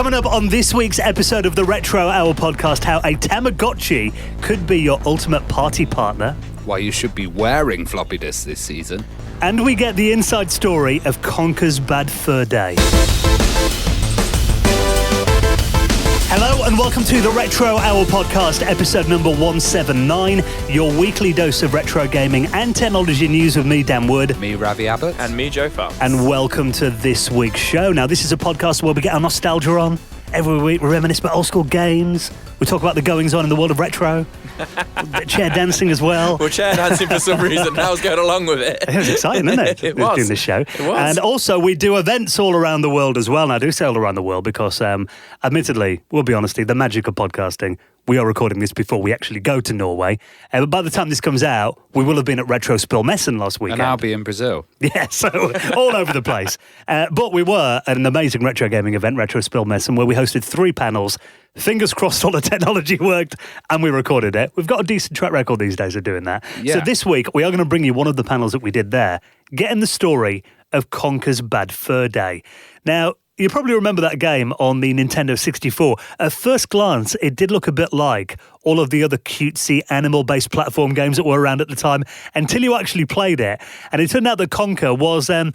Coming up on this week's episode of the Retro Hour podcast, how a Tamagotchi could be your ultimate party partner. Why you should be wearing floppy disks this season. And we get the inside story of Conker's Bad Fur Day. Hello and welcome to the Retro Hour podcast, episode number 179, your weekly dose of retro gaming and technology news with me, Dan Wood. Me, Ravi Abbott. And me, Joe Fox. And welcome to this week's show. Now, this is a podcast where we get our nostalgia on. Every week we reminisce about old school games. We talk about the goings-on in the world of retro. Chair dancing as well. Well, chair dancing for some reason. I was going along with it. It was exciting, isn't it? It was. Doing this show. It was. And also, we do events all around the world as well. And I do say all around the world because, admittedly, we'll be honest, the magic of podcasting, we are recording this before we actually go to Norway. But by the time this comes out, we will have been at Retro Spillmessen last weekend. And I'll be in Brazil. Yeah, so all over the place. But we were at an amazing retro gaming event, Retro Spillmessen, where we hosted 3 panels. Fingers crossed all the technology worked and we recorded it. We've got a decent track record these days of doing that. Yeah. So this week, we are going to bring you one of the panels that we did there, getting the story of Conker's Bad Fur Day. Now, you probably remember that game on the Nintendo 64. At first glance, it did look a bit like all of the other cutesy animal-based platform games that were around at the time until you actually played it. And it turned out that Conker was a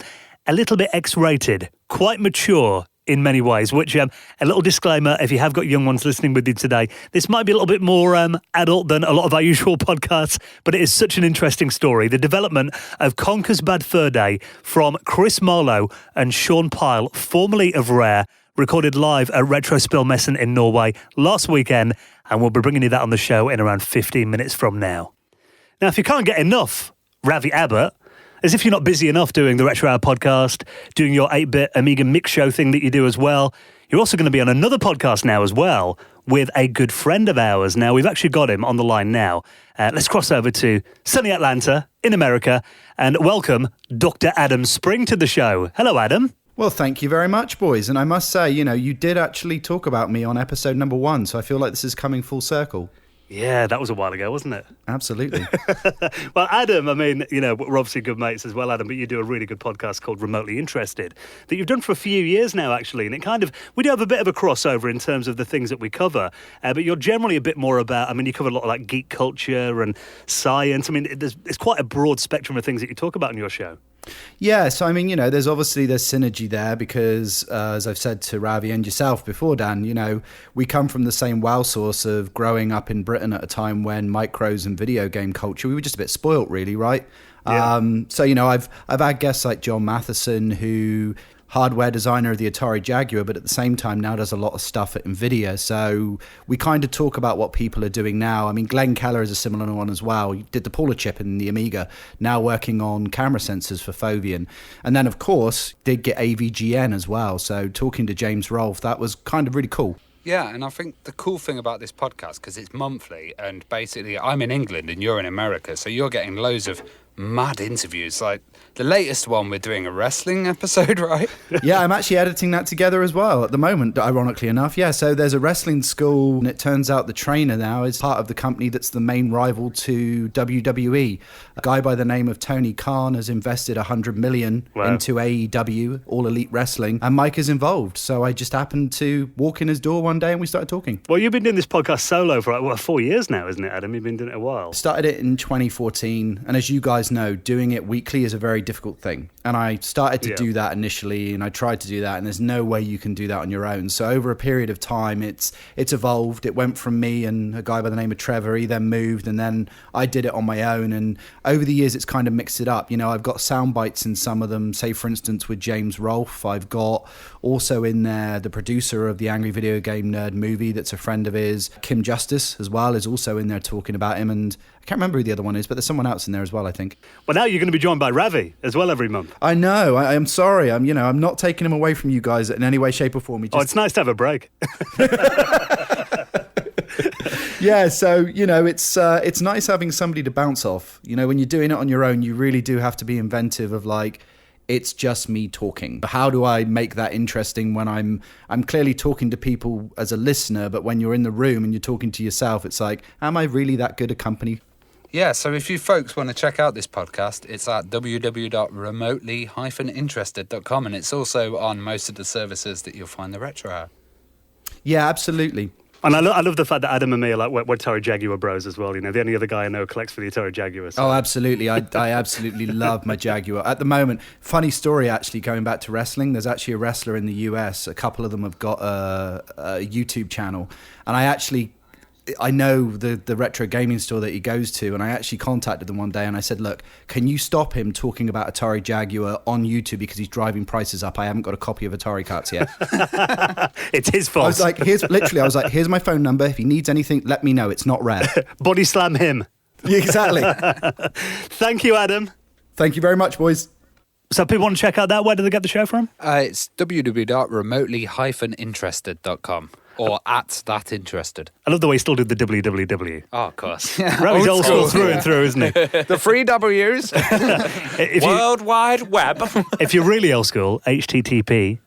little bit X-rated, quite mature in many ways, which a little disclaimer, if you have got young ones listening with you today, this might be a little bit more adult than a lot of our usual podcasts, but it is such an interesting story. The development of Conker's Bad Fur Day from Chris Marlow and Shawn, formerly of Rare, recorded live at Retro Spillmessen in Norway last weekend, and we'll be bringing you that on the show in around 15 minutes from now. Now, if you can't get enough Ravi Abbott, as if you're not busy enough doing the Retro Hour podcast, doing your 8-bit Amiga mix show thing that you do as well, you're also going to be on another podcast now as well with a good friend of ours. Now, we've actually got him on the line now. Let's cross over to sunny Atlanta in America and welcome Dr. Adam Spring to the show. Hello, Adam. Well, thank you very much, boys. And I must say, you did actually talk about me on episode number 1, so I feel like this is coming full circle. Yeah, that was a while ago, wasn't it? Absolutely. Well, Adam, I mean, we're obviously good mates as well, Adam, but you do a really good podcast called Remotely Interested that you've done for a few years now, actually. And we do have a bit of a crossover in terms of the things that we cover, but you're generally a bit more about, you cover a lot of like geek culture and science. It's quite a broad spectrum of things that you talk about in your show. Yeah, so there's synergy there because, as I've said to Ravi and yourself before, Dan, we come from the same well source of growing up in Britain at a time when micros and video game culture, we were just a bit spoilt, really, right? Yeah. I've had guests like John Matheson, who hardware designer of the Atari Jaguar, but at the same time now does a lot of stuff at NVIDIA. So we kind of talk about what people are doing now. Glenn Keller is a similar one as well. He did the Paula chip in the Amiga, now working on camera sensors for Foveon. And then, of course, did get AVGN as well. So talking to James Rolfe, that was kind of really cool. Yeah, and I think the cool thing about this podcast, because it's monthly, and basically I'm in England and you're in America, so you're getting loads of mad interviews. Like the latest one, we're doing a wrestling episode, right? Yeah, I'm actually editing that together as well at the moment, ironically enough. Yeah, so there's a wrestling school, and it turns out the trainer now is part of the company that's the main rival to WWE. A guy by the name of Tony Khan has invested $100 million into AEW, All Elite Wrestling, and Mike is involved. So I just happened to walk in his door one day and we started talking. Well, you've been doing this podcast solo for 4 years now, isn't it, Adam? You've been doing it a while. Started it in 2014, and as you guys know, doing it weekly is a very difficult thing. And I started to do that initially, and I tried to do that, and there's no way you can do that on your own. So over a period of time, it's evolved. It went from me and a guy by the name of Trevor. He then moved, and then I did it on my own. And over the years, it's kind of mixed it up. I've got sound bites in some of them, say, for instance, with James Rolfe. I've got also in there the producer of the Angry Video Game Nerd movie that's a friend of his. Kim Justice, as well, is also in there talking about him. And I can't remember who the other one is, but there's someone else in there as well, I think. Well, now you're going to be joined by Ravi as well every month. I know. I'm sorry. I'm not taking him away from you guys in any way, shape, or form. It's nice to have a break. Yeah, so it's nice having somebody to bounce off. When you're doing it on your own, you really do have to be inventive of like, it's just me talking. How do I make that interesting when I'm clearly talking to people as a listener, but when you're in the room and you're talking to yourself, it's like, am I really that good a company? Yeah, so if you folks want to check out this podcast, it's at www.remotely-interested.com, and it's also on most of the services that you'll find the Retro Hour. Yeah, absolutely. And I love the fact that Adam and me are like we're Atari Jaguar bros as well. You know, the only other guy I know who collects for the Atari Jaguar. So. Oh, absolutely. I absolutely love my Jaguar. At the moment, funny story actually, going back to wrestling, there's actually a wrestler in the US. A couple of them have got a YouTube channel. And I know the retro gaming store that he goes to, and I actually contacted them one day and I said, look, can you stop him talking about Atari Jaguar on YouTube because he's driving prices up? I haven't got a copy of Atari cards yet. It's his fault. I was like, here's my phone number. If he needs anything, let me know. It's not rare. Body slam him. Exactly. Thank you, Adam. Thank you very much, boys. So people want to check out that, where do they get the show from? It's www.remotely-interested.com. Or at that interested. I love the way he still did the www. Oh, of course. Ravi's old school through and through, isn't he? The three W's. World Wide Web. If you're really old school, http://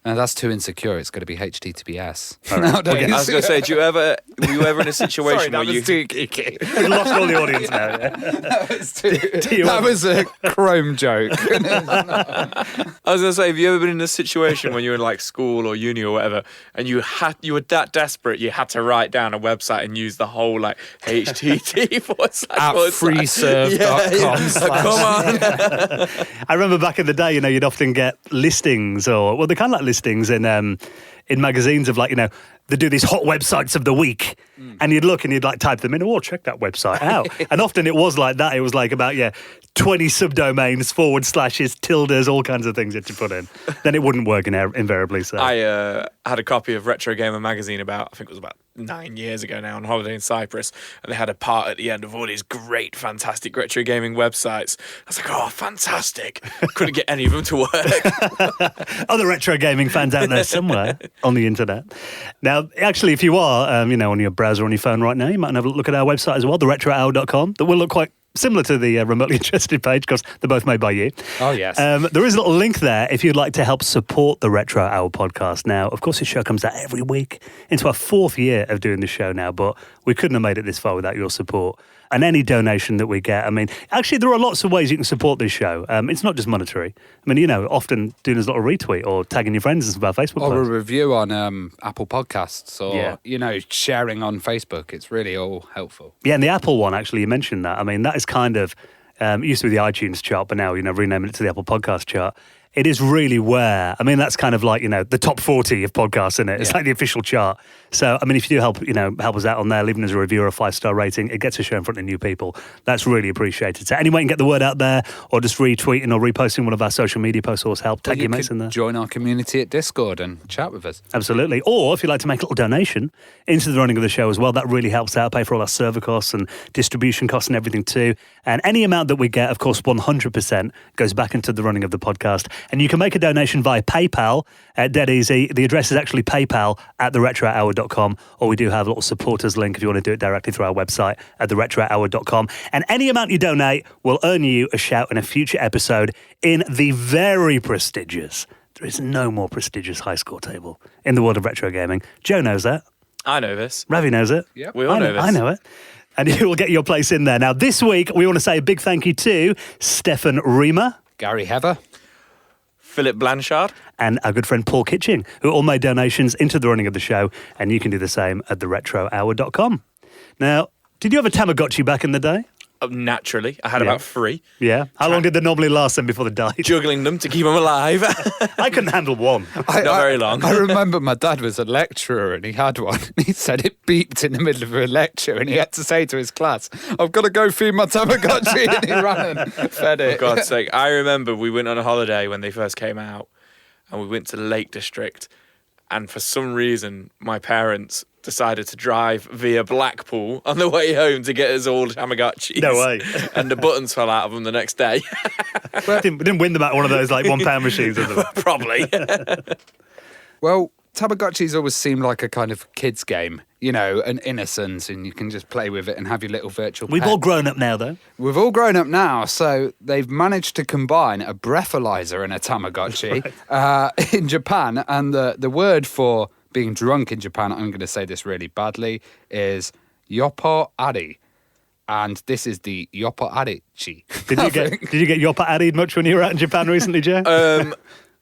No, that's too insecure. It's going to be HTTPS. I was going to say, were you ever in a situation where you... too geeky. We've lost all the audience now. Yeah? That was a Chrome joke. I was going to say, have you ever been in a situation when you were in like school or uni or whatever, and you were that desperate you had to write down a website and use the whole like @freeserve.com. Come on. I remember back in the day, you'd often get listings they kind of like listings in magazines of they do these hot websites of the week, and you'd look and you'd like type them in. Oh, check that website out. And often it was like that. It was like about 20 subdomains, /, tildes, all kinds of things that you put in. Then it wouldn't work invariably. So I had a copy of Retro Gamer magazine I think it was about 9 years ago now, on holiday in Cyprus, and they had a part at the end of all these great, fantastic retro gaming websites. I was like, oh, fantastic. Couldn't get any of them to work. Other retro gaming fans out there somewhere on the internet. Now, actually, if you are, on your browser on your phone right now, you might have a look at our website as well, theretrohour.com. That will look quite similar to the remotely interested page because they're both made by you. Oh, yes. There is a little link there if you'd like to help support the Retro Hour podcast. Now, of course, this show comes out every week into our 4th year of doing the show now, but we couldn't have made it this far without your support. And any donation that we get, actually, there are lots of ways you can support this show. It's not just monetary. Often doing a little retweet or tagging your friends and stuff about Facebook or posts. a review on Apple Podcasts or, sharing on Facebook. It's really all helpful. Yeah, and the Apple one, actually, you mentioned that. That is kind of, it used to be the iTunes chart, but now, renaming it to the Apple Podcast chart. It is really where, that's kind of like, the top 40 of podcasts, isn't it? It's like the official chart. So, if you do help us out on there, leaving us a review or a 5-star rating, it gets a show in front of new people. That's really appreciated. So, any way you can get the word out there or just retweeting or reposting one of our social media posts or help, tag your mates in there. Join our community at Discord and chat with us. Absolutely. Or if you'd like to make a little donation into the running of the show as well, that really helps out, pay for all our server costs and distribution costs and everything too. And any amount that we get, of course, 100% goes back into the running of the podcast. And you can make a donation via PayPal, dead easy. The address is actually paypal@theretrohour.com, or we do have a little supporters link if you want to do it directly through our website at theretrohour.com. And any amount you donate will earn you a shout in a future episode in the very prestigious, there is no more prestigious high score table in the world of retro gaming. Joe knows that. I know this. Ravi knows it. Yep. We all know this. I know it. And you will get your place in there. Now, this week, we want to say a big thank you to Stefan Riemer, Gary Heather, Philip Blanchard, and our good friend Paul Kitching, who all made donations into the running of the show, and you can do the same at theretrohour.com. Now, did you have a Tamagotchi back in the day? Naturally. I had about 3. Yeah. How long did they normally last then before they died? Juggling them to keep them alive. I couldn't handle one. Not very long. I remember my dad was a lecturer and he had one. He said it beeped in the middle of a lecture and he had to say to his class, I've got to go feed my Tamagotchi. And he ran and fed it. For God's sake. I remember we went on a holiday when they first came out and we went to the Lake District, and for some reason my parents decided to drive via Blackpool on the way home to get us all Tamagotchis. No way. And the buttons fell out of them the next day. Didn't win them at one of those like £1 machines, did they? Probably. Well, Tamagotchis always seem like a kind of kid's game, an innocence, and you can just play with it and have your little virtual We've pet. all grown up now, though. We've all grown up now, so they've managed to combine a breathalyzer and a Tamagotchi in Japan, and the word for being drunk in Japan, I'm going to say this really badly, is yoppo ari. And this is the yoppo arichi. Did you get yoppo ari'd much when you were out in Japan recently, Joe?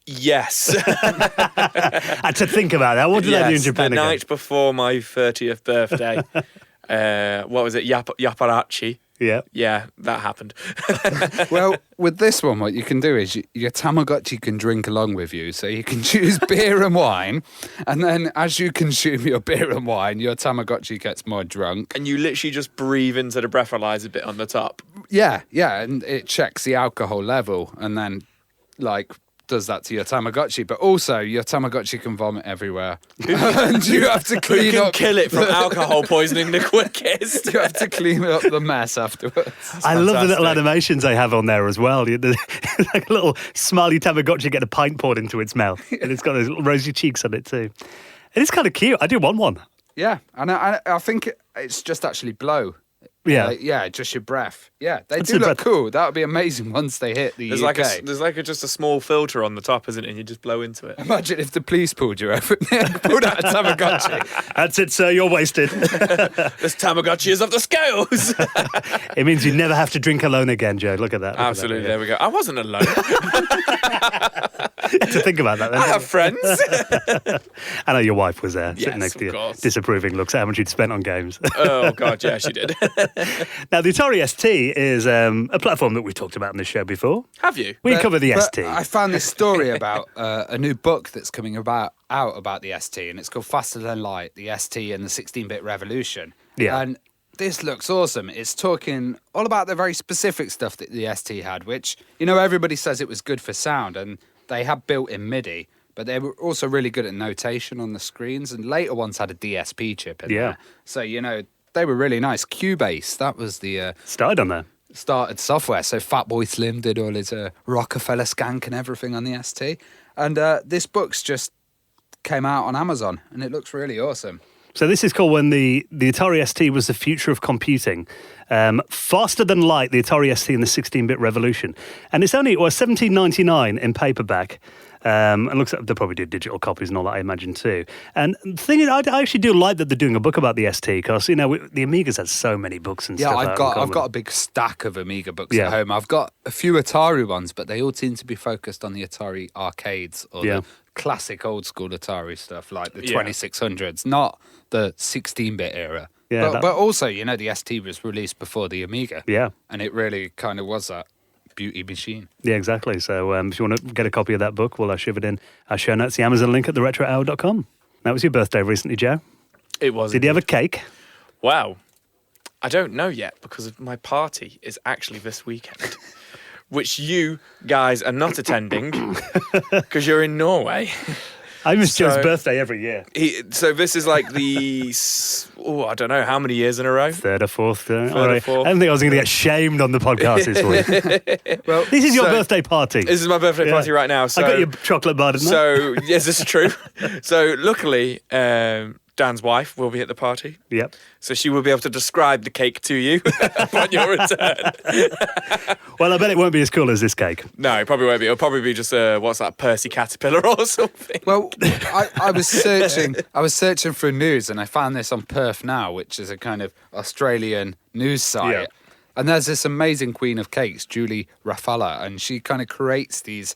Yes. I had to think about that. What did I do in Japan the again? night before my 30th birthday. What was it? Yaparachi. Yeah. Yeah, that happened. Well, with this one, what you can do is your Tamagotchi can drink along with you. So you can choose beer and wine. And then as you consume your beer and wine, your Tamagotchi gets more drunk. And you literally just breathe into the breathalyzer bit on the top. Yeah. And it checks the alcohol level and then, like, does that to your Tamagotchi. But also, your Tamagotchi can vomit everywhere. And you have to Who clean can up. kill it from alcohol poisoning the quickest? You have to clean up the mess afterwards. I love the little fantastic. animations they have on there as well. Like a little smiley Tamagotchi get a pint poured into its mouth. And it's got those little rosy cheeks on it too. And it's kind of cute. I do want one. Yeah, and I think it's just actually blow. Yeah. Just your breath. Yeah, they That's do the look breath. cool. That would be amazing once they hit the There's UK. like just a small filter on the top, isn't it? And you just blow into it. Imagine if the police pulled you over. Pulled out a Tamagotchi. That's it, sir. You're wasted. This Tamagotchi is off the scales. It means you never have to drink alone again, Joe. Look at that. Look at Absolutely, that. there we go. I wasn't alone. To think about that then. I have friends. I know your wife was there, Yes, sitting next to of you, course. disapproving looks at how much you'd spent on games. Oh, God, yeah, she did. Now, the Atari ST is a platform that we've talked about in the show before. Have you? We cover the But ST. I found this story about a new book that's coming out about the ST, and it's called Faster Than Light, the ST and the 16-bit revolution. Yeah. And this looks awesome. It's talking all about the very specific stuff that the ST had, which, everybody says it was good for sound, and they had built-in MIDI, but they were also really good at notation on the screens, and later ones had a DSP chip in there. So, they were really nice. Cubase, that was the Started on there. started software. So Fatboy Slim did all his Rockefeller skank and everything on the ST. And this book's just came out on Amazon, and it looks really awesome. So this is called When the Atari ST Was the Future of Computing. Faster Than Light, the Atari ST and the 16-bit Revolution. And it's only $17.99 in paperback. And looks like they'll probably do digital copies and all that, I imagine, too. And the thing is, I actually do like that they're doing a book about the ST because, the Amiga's had so many books and stuff. I've got a big stack of Amiga books Yeah. at home. I've got a few Atari ones, but they all seem to be focused on the Atari arcades or the classic old school Atari stuff like the 2600s, not the 16-bit era. Yeah, but also, the ST was released before the Amiga. Yeah. And it really kind of was that beauty machine. Yeah, exactly. So if you want to get a copy of that book, well, I'll shove it in our show notes, the Amazon link at theretrohour.com. That was your birthday recently, Joe. It was. Did you have a cake? Wow. I don't know yet because my party is actually this weekend, which you guys are not attending because you're in Norway. I miss So- Joe's birthday every year. So this is like the, I don't know how many years in a row. Third or fourth. All or right. fourth. I didn't think I was going to get shamed on the podcast this week. Well, This is your So- birthday party. This is my birthday party right now. So I got your chocolate bar, didn't I? So yes, this is true. So luckily, Dan's wife will be at the party, Yep. so she will be able to describe the cake to you upon your return. Well, I bet it won't be as cool as this cake. No, it probably won't be. It'll probably be just what's that, Percy Caterpillar or something. Well, I was searching for news, and I found this on Perth Now, which is a kind of Australian news site. Yeah. And there's this amazing queen of cakes, Julie Rafala, and she kind of creates these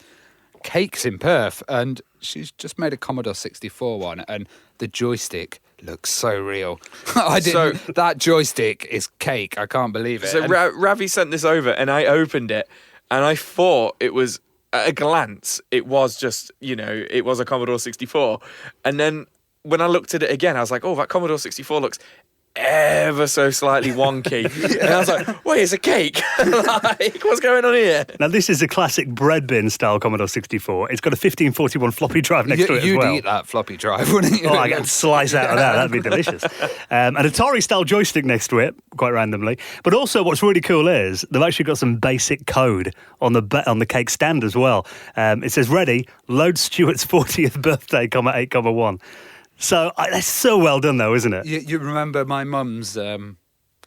cakes in Perth, and she's just made a Commodore 64 one, and the joystick looks so real. That joystick is cake. I can't believe it. So And- Ravi sent this over, and I opened it, and I thought it was, at a glance, it was just, it was a Commodore 64. And then when I looked at it again, I was like, oh, that Commodore 64 looks ever so slightly wonky. And I was like, wait, it's a cake. Like, what's going on here? Now, this is a classic bread bin style Commodore 64. It's got a 1541 floppy drive next to it as You'd well. eat that floppy drive, wouldn't you? Oh, I get a slice out of that. That'd be delicious. An Atari-style joystick next to it, quite randomly. But also, what's really cool is they've actually got some basic code on the cake stand as well. It says, ready, load Stuart's 40th birthday, 8, 1. So that's so well done, though, isn't it? You remember my mum's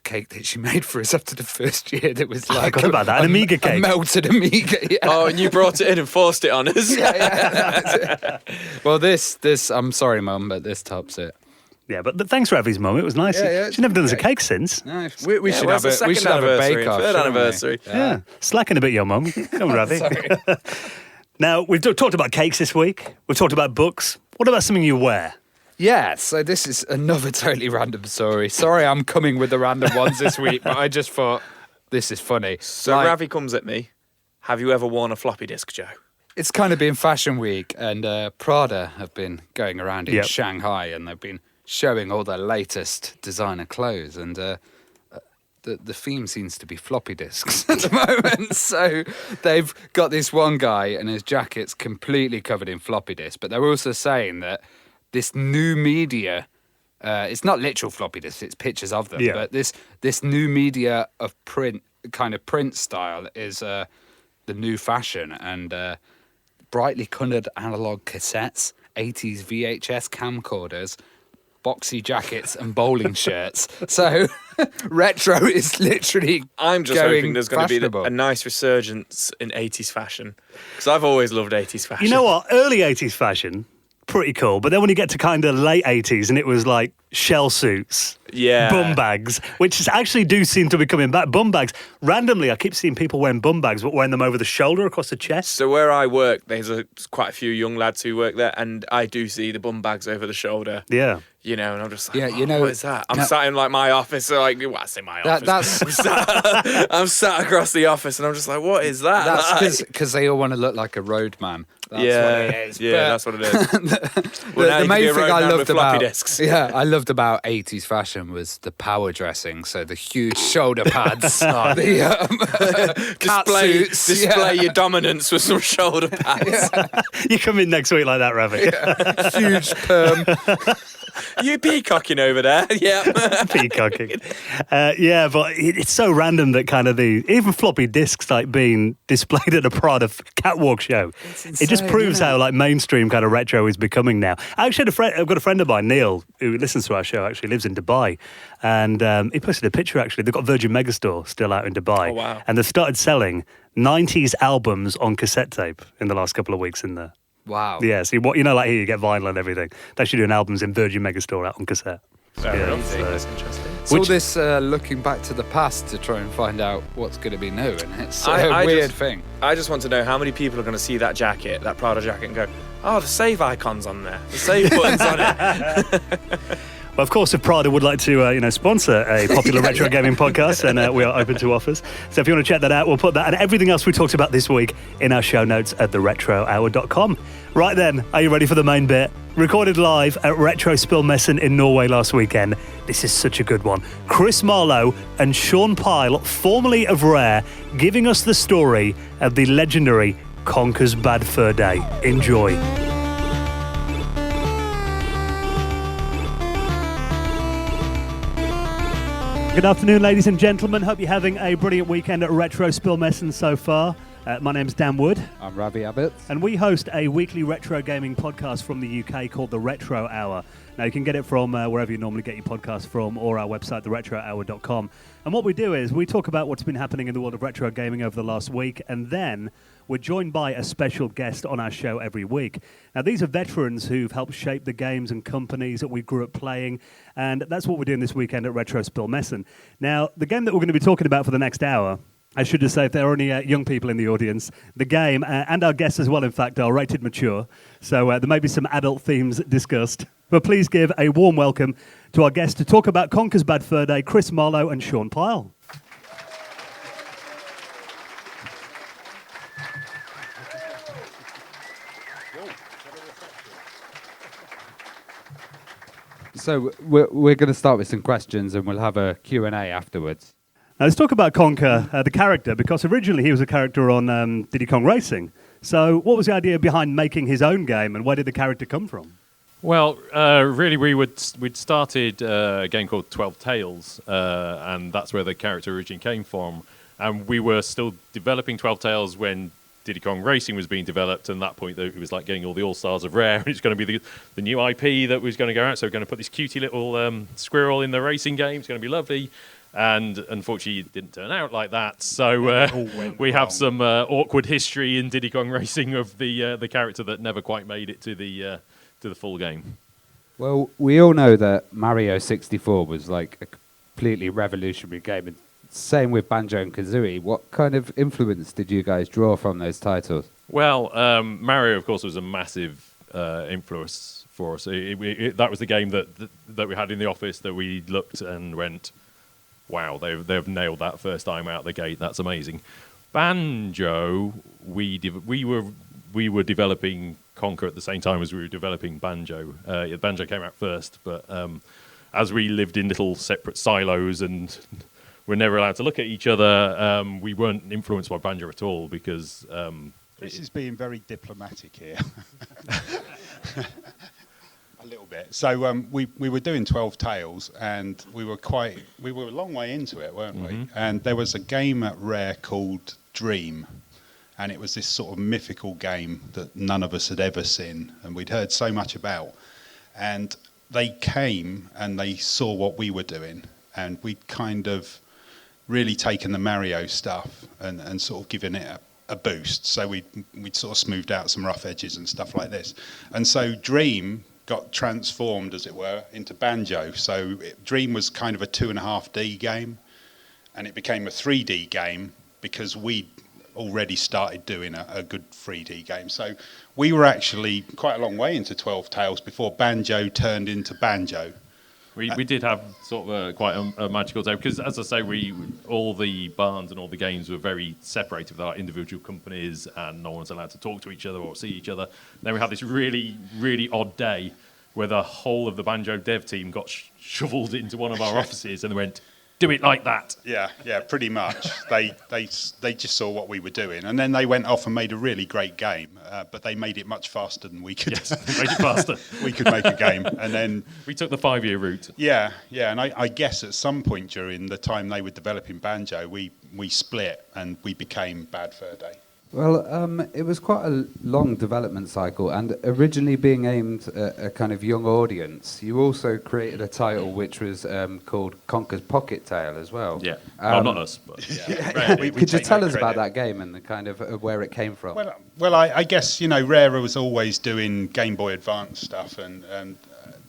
cake that she made for us after the first year? That was like forgot about that, an Amiga a cake. melted Amiga. Yeah. Oh, and you brought it in and forced it on us. Yeah. Well, this. I'm sorry, Mum, but this tops it. Yeah, but thanks, Ravi's mum. It was nice. Yeah, She's never done us a okay. cake since. No, we should where's have the we second should have a anniversary bake off. and third anniversary? Yeah. Slacking a bit, your mum. Come on, Ravi. Now, we've talked about cakes this week. We've talked about books. What about something you wear? Yeah, so this is another totally random story. Sorry I'm coming with the random ones this week, but I just thought this is funny. So Ravi comes at me. Have you ever worn a floppy disk, Joe? It's kind of been Fashion Week, and Prada have been going around in Shanghai, and they've been showing all their latest designer clothes, and the theme seems to be floppy disks at the moment. So they've got this one guy, and his jacket's completely covered in floppy disks, but they're also saying that this new media, it's not literal floppy disks, it's pictures of them, but this new media of print, kind of print style, is the new fashion, and brightly coloured analog cassettes, 80s VHS camcorders, boxy jackets and bowling shirts. So retro is literally I'm just going hoping there's going to be a nice resurgence in 80s fashion, because I've always loved 80s fashion. You know what? Early 80s fashion, pretty cool. But then when you get to kind of late 80s and it was like shell suits, bum bags, which actually do seem to be coming back. Bum bags. Randomly, I keep seeing people wearing bum bags, but wearing them over the shoulder, across the chest. So where I work, there's quite a few young lads who work there, and I do see the bum bags over the shoulder. Yeah. You know, and I'm just like, you know, what is that? I'm sat in like my office, so like, well, I say my office. I'm sat across the office, and I'm just like, what is that? That's because they all want to look like a roadman. That's what it is. Yeah, that's what it is. The main thing I loved about I loved about 80s fashion was the power dressing. So the huge shoulder pads, the display your dominance with some shoulder pads. You come in next week like that, Ravi. Huge perm. You peacocking over there? Yeah. Peacocking. But it's so random that kind of even floppy disks like being displayed at a Prada catwalk show. It just proves how like mainstream kind of retro is becoming now. I actually I've got a friend of mine, Neil, who listens to our show, actually lives in Dubai. And he posted a picture, actually. They've got Virgin Megastore still out in Dubai. Oh, wow. And they've started selling 90s albums on cassette tape in the last couple of weeks in there. Wow. Yeah, so like here you get vinyl and everything. They're actually doing albums in Virgin Megastore out on cassette. That's interesting. It's all this looking back to the past to try and find out what's going to be new, and it's a weird thing. I just want to know how many people are going to see that jacket, that Prada jacket, and go, oh, the save icon's on there, the save button's on it. Well, of course, if Prada would like to, sponsor a popular retro gaming podcast, then we are open to offers. So if you want to check that out, we'll put that and everything else we talked about this week in our show notes at theretrohour.com. Right then, are you ready for the main bit? Recorded live at Retro Spillmessen in Norway last weekend. This is such a good one. Chris Marlow and Shawn Pyle, formerly of Rare, giving us the story of the legendary Conker's Bad Fur Day. Enjoy. Good afternoon, ladies and gentlemen. Hope you're having a brilliant weekend at Retro Spillmessen so far. My name's Dan Wood. I'm Ravi Abbott. And we host a weekly retro gaming podcast from the UK called The Retro Hour. Now, you can get it from wherever you normally get your podcasts from, or our website, theretrohour.com. And what we do is we talk about what's been happening in the world of retro gaming over the last week, and then we're joined by a special guest on our show every week. Now, these are veterans who've helped shape the games and companies that we grew up playing, and that's what we're doing this weekend at Retro Spillmessen. Now, the game that we're going to be talking about for the next hour, I should just say, if there are any young people in the audience, the game, and our guests as well, in fact, are rated mature, so there may be some adult themes discussed. But please give a warm welcome to our guests to talk about Conker's Bad Fur Day, Chris Marlow and Shawn Pyle. So we're going to start with some questions, and we'll have a Q&A afterwards. Now, let's talk about Conker, the character, because originally he was a character on Diddy Kong Racing. So what was the idea behind making his own game, and where did the character come from? Well, really, we'd started a game called 12 Tales, and that's where the character originally came from. And we were still developing 12 Tales when Diddy Kong Racing was being developed, and at that point it was like getting all the all-stars of Rare, and it's going to be the new IP that was going to go out, so we're going to put this cutie little squirrel in the racing game. It's going to be lovely. And unfortunately, it didn't turn out like that. So we have some awkward history in Diddy Kong Racing of the character that never quite made it to the full game. Well, we all know that Mario 64 was like a completely revolutionary game. And same with Banjo and Kazooie. What kind of influence did you guys draw from those titles? Well, Mario, of course, was a massive influence for us. That was the game that we had in the office that we looked and went, wow, they've nailed that first time out the gate. That's amazing. Banjo, we were developing Conker at the same time as we were developing Banjo. Banjo came out first, but as we lived in little separate silos and were never allowed to look at each other, we weren't influenced by Banjo at all because... This is being very diplomatic here. A little bit. So we were doing 12 Tales, and we were a long way into it, weren't we? And there was a game at Rare called Dream, and it was this sort of mythical game that none of us had ever seen, and we'd heard so much about. And they came and they saw what we were doing, and we'd kind of really taken the Mario stuff and sort of given it a boost. So we'd sort of smoothed out some rough edges and stuff like this. And so Dream got transformed, as it were, into Banjo. So Dream was kind of a 2.5D game, and it became a 3D game because we already started doing a good 3D game. So we were actually quite a long way into 12 Tales before Banjo turned into Banjo. We did have sort of quite a magical day because, as I say, all the barns and all the games were very separated with our individual companies, and no one was allowed to talk to each other or see each other. Then we had this really, really odd day where the whole of the Banjo dev team got shoveled into one of our offices and they went, "Do it like that." Yeah, pretty much. They just saw what we were doing, and then they went off and made a really great game. But they made it much faster than we could. Yes, they made it faster. We could make a game, and then we took the 5-year route. Yeah, and I guess at some point during the time they were developing Banjo, we split and we became Bad Fur Day. Well, it was quite a long development cycle, and originally being aimed at a kind of young audience, you also created a title which was called Conker's Pocket Tale as well. Yeah, well, not us, but Could you tell us about that game and the kind of where it came from? Well, I guess, Rare was always doing Game Boy Advance stuff, and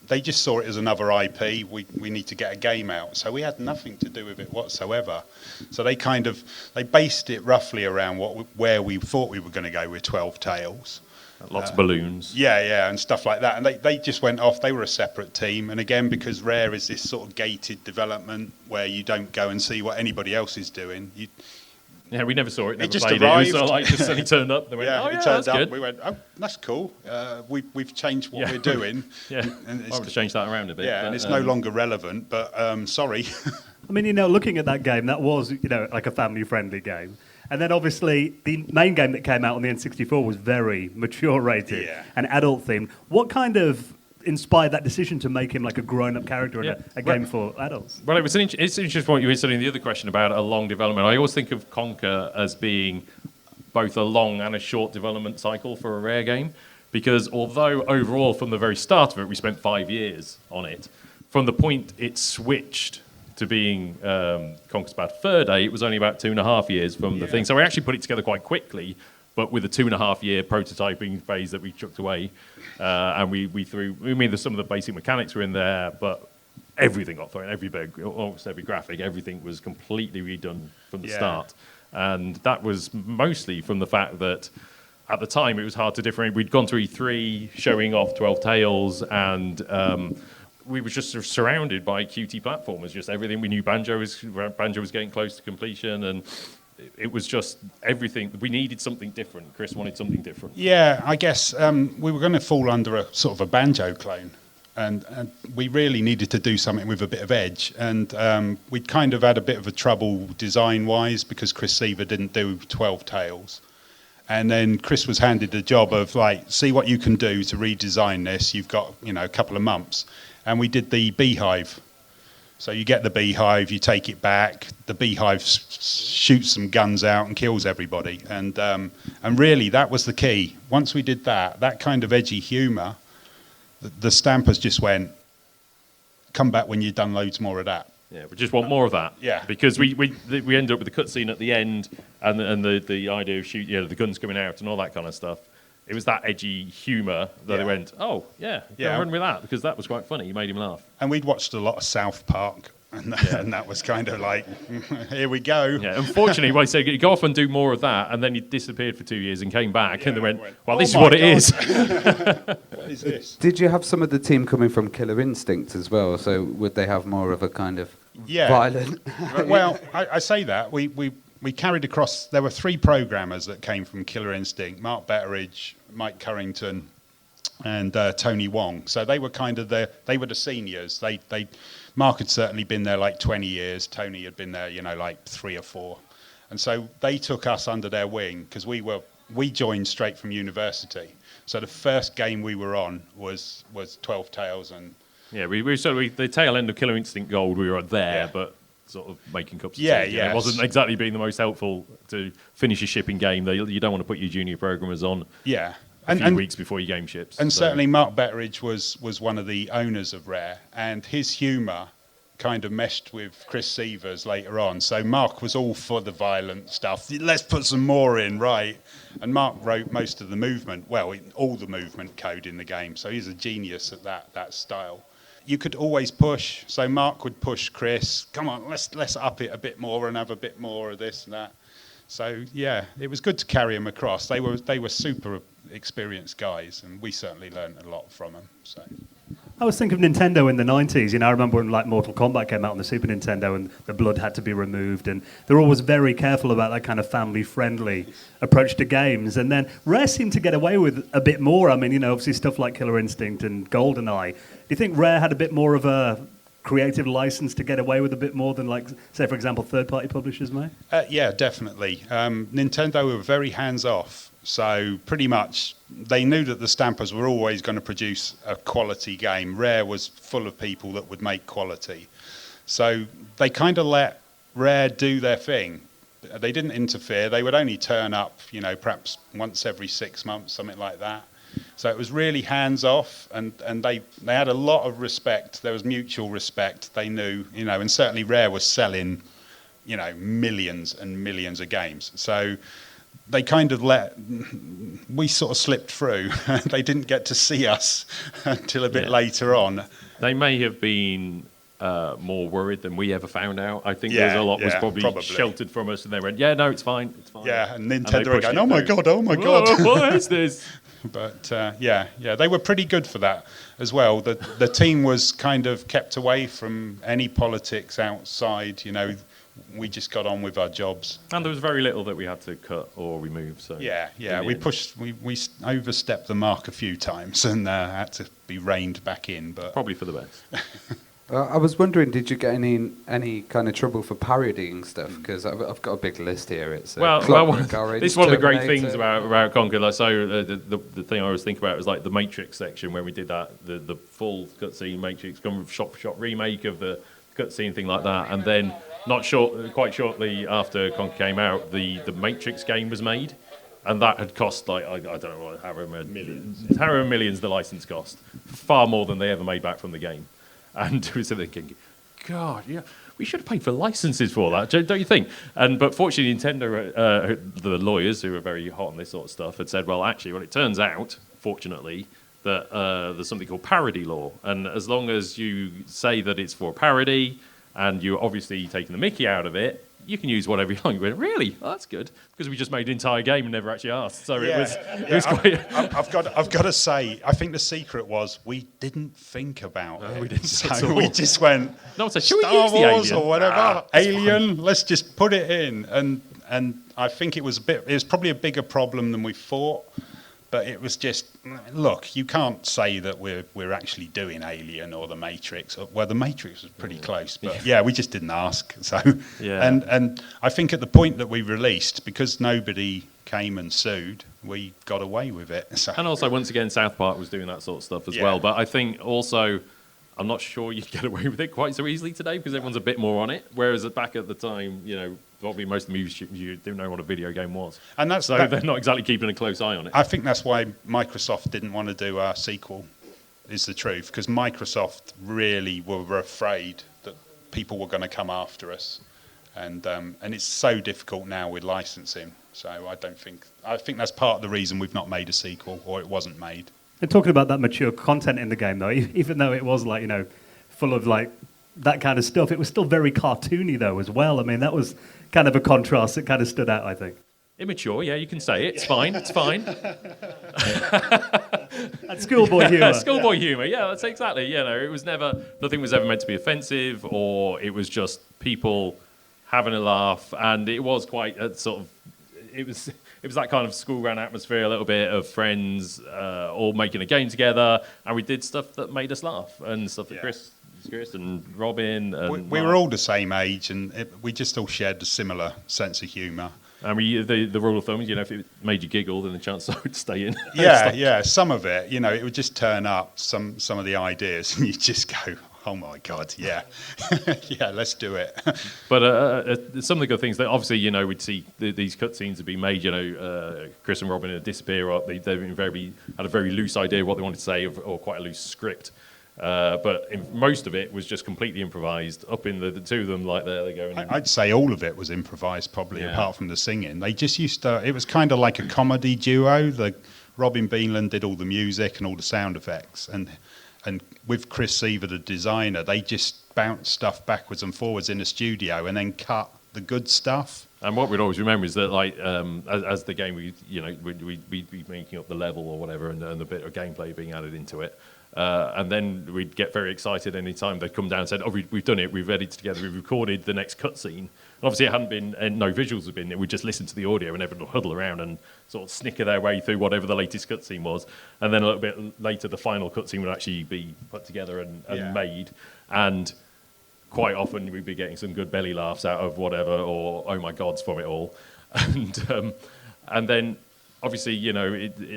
they just saw it as another IP. We need to get a game out. So we had nothing to do with it whatsoever. So they based it roughly around where we thought we were going to go with 12 Tales. Lots of balloons. Yeah, and stuff like that. And they just went off. They were a separate team. And again, because Rare is this sort of gated development where you don't go and see what anybody else is doing. Yeah, we never saw it. It just played arrived. It was like just suddenly turned up. They went, it turned that's up. good. We went, oh, that's cool. We've changed what we're doing. Yeah, I want to change that around a bit. Yeah, and it's no longer relevant. But sorry. I mean, looking at that game, that was like a family-friendly game. And then obviously the main game that came out on the N64 was very mature-rated and adult-themed. What kind of inspired that decision to make him like a grown-up character in a game for adults? Well, it's interesting what you were saying in the other question about a long development. I always think of Conker as being both a long and a short development cycle for a Rare game, because although overall from the very start of it we spent 5 years on it, from the point it switched to being Conker's Bad Fur Day, it was only about 2.5 years from the thing. So we actually put it together quite quickly, but with a 2.5-year prototyping phase that we chucked away. And we threw, some of the basic mechanics were in there, but everything got thrown, almost every graphic, everything was completely redone from the start. And that was mostly from the fact that at the time it was hard to differentiate. We'd gone to E3 showing off 12 Tales, and we were just sort of surrounded by QT platformers, just everything. We knew Banjo was getting close to completion, and it was just everything. We needed something different. Chris wanted something different. Yeah, I guess we were going to fall under a sort of a Banjo clone, and we really needed to do something with a bit of edge. And we'd kind of had a bit of a trouble design-wise because Chris Seaver didn't do 12 Tales. And then Chris was handed the job of, see what you can do to redesign this. You've got, a couple of months. And we did the beehive. So you get the beehive, you take it back, the beehive shoots some guns out and kills everybody. And really, that was the key. Once we did that kind of edgy humour, the stampers just went, come back when you've done loads more of that. Yeah, we just want more of that. Yeah. Because we end up with the cutscene at the end and the idea of the guns coming out and all that kind of stuff. It was that edgy humour that they went, run with that, because that was quite funny. You made him laugh. And we'd watched a lot of South Park And that was kind of like, here we go. Yeah, unfortunately, well, I said, you go off and do more of that, and then you disappeared for 2 years and came back, and they went, well, this is what it is. What is this? Did you have some of the team coming from Killer Instinct as well? So would they have more of a kind of violent? Well, I say that. We carried across, there were 3 programmers that came from Killer Instinct, Mark Betteridge, Mike Currington, and Tony Wong. So they were kind of they were the seniors. Mark had certainly been there like 20 years. Tony had been there, like 3 or 4. And so they took us under their wing because we joined straight from university. So the first game we were on was 12 Tales. And yeah, we the tail end of Killer Instinct Gold, we were there, but sort of making cups of tea. It wasn't exactly being the most helpful to finish a shipping game. You don't want to put your junior programmers on a few weeks before your game ships. And certainly Mark Betteridge was one of the owners of Rare, and his humour kind of meshed with Chris Sievers later on. So Mark was all for the violent stuff. Let's put some more in, right? And Mark wrote most of the movement, all the movement code in the game. So he's a genius at that style. You could always push. So Mark would push Chris. Come on, let's up it a bit more and have a bit more of this and that. So yeah, it was good to carry them across. They were super experienced guys, and we certainly learned a lot from them. So I was thinking of Nintendo in the 90s. I remember when like Mortal Kombat came out on the Super Nintendo and the blood had to be removed, and they're always very careful about that kind of family-friendly approach to games. And then Rare seemed to get away with a bit more. I mean, obviously stuff like Killer Instinct and GoldenEye. Do you think Rare had a bit more of a creative license to get away with a bit more than, like, say, for example, third-party publishers may? Yeah, definitely. Nintendo were very hands-off. So pretty much they knew that the Stampers were always going to produce a quality game. Rare was full of people that would make quality. So they kind of let Rare do their thing. They didn't interfere. They would only turn up, perhaps once every 6 months, something like that. So it was really hands-off, and they had a lot of respect. There was mutual respect. They knew, and certainly Rare was selling, millions and millions of games. So they kind of we sort of slipped through. They didn't get to see us until a bit later on. They may have been more worried than we ever found out. I think there's a lot was probably sheltered from us, and they went, no, it's fine. Yeah, and Nintendo were going, oh my God. What is this? But they were pretty good for that as well. The team was kind of kept away from any politics outside, we just got on with our jobs. And there was very little that we had to cut or remove. So we overstepped the mark a few times and had to be reined back in. But probably for the best. I was wondering, did you get any kind of trouble for parodying stuff? Because I've got a big list here. It's this is one of the great things about Conker. So the thing I always think about was like the Matrix section where we did that, the full cutscene Matrix, come shot for shot remake of the cutscene thing like that, and then quite shortly after Conker came out, the Matrix game was made, and that had cost like I don't know however millions the license cost, far more than they ever made back from the game. And we were thinking, God, we should have paid for licenses for that, don't you think? But fortunately, Nintendo, the lawyers who are very hot on this sort of stuff, had said, well, actually, it turns out, fortunately, that there's something called parody law, and as long as you say that it's for parody, and you're obviously taking the mickey out of it, you can use whatever you like. We went, really? Oh, that's good, because we just made an entire game and never actually asked. So it was quite. I've got to say, I think the secret was we didn't think about it. We didn't. So we just went. No one said, should we Star use the Wars alien? or whatever? Alien. Fine. Let's just put it in, and I think it was probably a bigger problem than we thought. But it was just, look, you can't say that we're actually doing Alien or The Matrix. Well, The Matrix was pretty close, but we just didn't ask. So, and I think at the point that we released, because nobody came and sued, we got away with it. So. And also, once again, South Park was doing that sort of stuff as well. But I think also, I'm not sure you get away with it quite so easily today because everyone's a bit more on it. Whereas back at the time, probably most of the movies you didn't know what a video game was. And they're not exactly keeping a close eye on it. I think that's why Microsoft didn't want to do our sequel, is the truth, because Microsoft really were afraid that people were going to come after us. And it's so difficult now with licensing. So I think that's part of the reason we've not made a sequel, or it wasn't made. And talking about that mature content in the game, though, even though it was like, full of like that kind of stuff. It was still very cartoony, though, as well. I mean, that was kind of a contrast that kind of stood out, I think. Immature, yeah, you can say it. It's fine. It's fine. And schoolboy humour. Schoolboy humour, yeah, that's exactly. You know, it was never, nothing was ever meant to be offensive, or it was just people having a laugh, and it was quite a sort of, it was that kind of school ground atmosphere, a little bit of friends all making a game together, and we did stuff that made us laugh, and stuff that Chris and Robin and we were all the same age, and we just all shared a similar sense of humour. I mean, the rule of thumb is, you know, if it made you giggle, then the chance I would stay in. Yeah, some of it, you know, it would just turn up, some of the ideas, and you just go, oh my God, yeah, yeah, let's do it. But some of the good things that obviously, you know, we'd see these cutscenes have been made. You know, Chris and Robin had disappear, or they've been had a very loose idea of what they wanted to say, or quite a loose script. But most of it was just completely improvised. Up in the two of them, like there they go. I'd say all of it was improvised, probably, apart from the singing. They just used to. It was kind of like a comedy duo. Robin Beanland did all the music and all the sound effects, and with Chris Seaver, the designer, they just bounced stuff backwards and forwards in the studio and then cut the good stuff. And what we'd always remember is that, like, as the game, we'd be making up the level or whatever, and the bit of gameplay being added into it. And then we'd get very excited any time they'd come down and said, oh, we've done it, we've edited together, we've recorded the next cutscene. And obviously it hadn't been, and no visuals had been, we'd just listen to the audio and everyone would huddle around and sort of snicker their way through whatever the latest cutscene was. And then a little bit later, the final cutscene would actually be put together and made. And quite often we'd be getting some good belly laughs out of whatever, or oh my gods from it all. And then obviously, you know,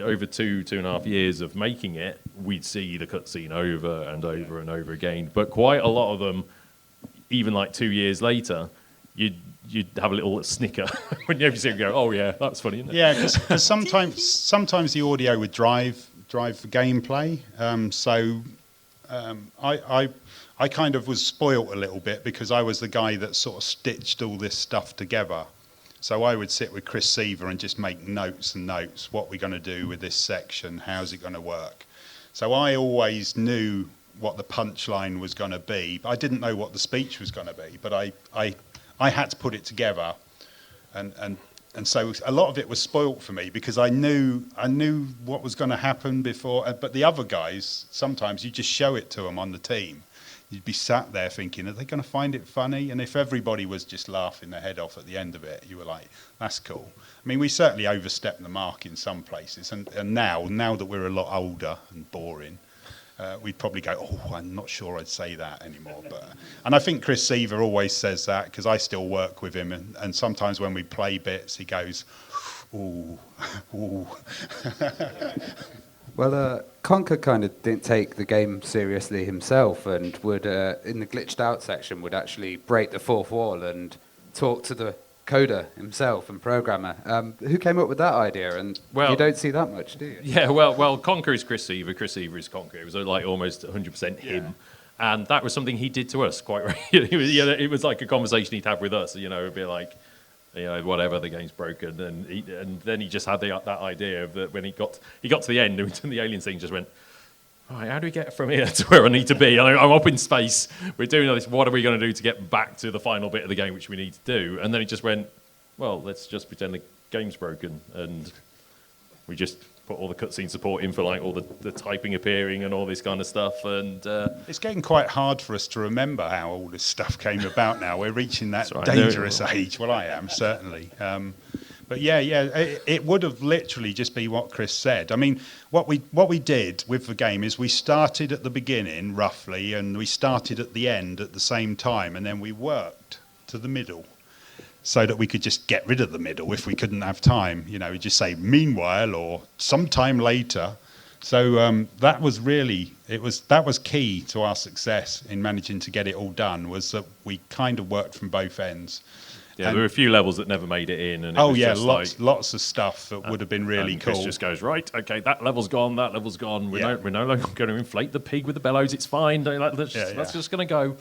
over 2.5 years of making it, we'd see the cutscene over and over and over again. But quite a lot of them, even like 2 years later, you'd have a little snicker when you see it and go, oh yeah, that's funny, isn't it? Yeah, because sometimes the audio would drive the gameplay. I kind of was spoilt a little bit because I was the guy that sort of stitched all this stuff together. So I would sit with Chris Seaver and just make notes and notes. What we're going to do with this section? How's it going to work? So I always knew what the punchline was going to be. I didn't know what the speech was going to be, but I had to put it together, and so a lot of it was spoilt for me because I knew what was going to happen before. But the other guys, sometimes you just show it to them on the team. You'd be sat there thinking, are they going to find it funny? And if everybody was just laughing their head off at the end of it, you were like, that's cool. I mean, we certainly overstepped the mark in some places. And now that we're a lot older and boring, we'd probably go, oh, I'm not sure I'd say that anymore. And I think Chris Seaver always says that because I still work with him. And sometimes when we play bits, he goes, ooh, ooh. Well, Conker kind of didn't take the game seriously himself, and would, in the glitched out section, would actually break the fourth wall and talk to the coder himself and programmer. Who came up with that idea? And you don't see that much, do you? Yeah, well, Conker is Chris Seaver. Chris Seaver is Conker. It was like almost 100% him. And that was something he did to us quite regularly. It was like a conversation he'd have with us. You know, it'd be like, you know, whatever, the game's broken, and then he just had that idea of that when he got to the end, and the alien thing just went, all right, how do we get from here to where I need to be? I'm up in space, we're doing all this, what are we going to do to get back to the final bit of the game which we need to do? And then he just went, well, let's just pretend the game's broken, and we just put all the cutscene support in for like all the typing appearing and all this kind of stuff. And it's getting quite hard for us to remember how all this stuff came about now. We're reaching that dangerous age. Well, I am, certainly. But it would have literally just be what Chris said. I mean, what we did with the game is we started at the beginning, roughly, and we started at the end at the same time, and then we worked to the middle, so that we could just get rid of the middle if we couldn't have time. You know, we just say meanwhile or sometime later. So that was key to our success in managing to get it all done, was that we kind of worked from both ends. Yeah, there were a few levels that never made it in. And lots of stuff that would have been really cool. Chris just goes, right, okay, that level's gone, We're no longer going to inflate the pig with the bellows, it's fine, that's just going to go.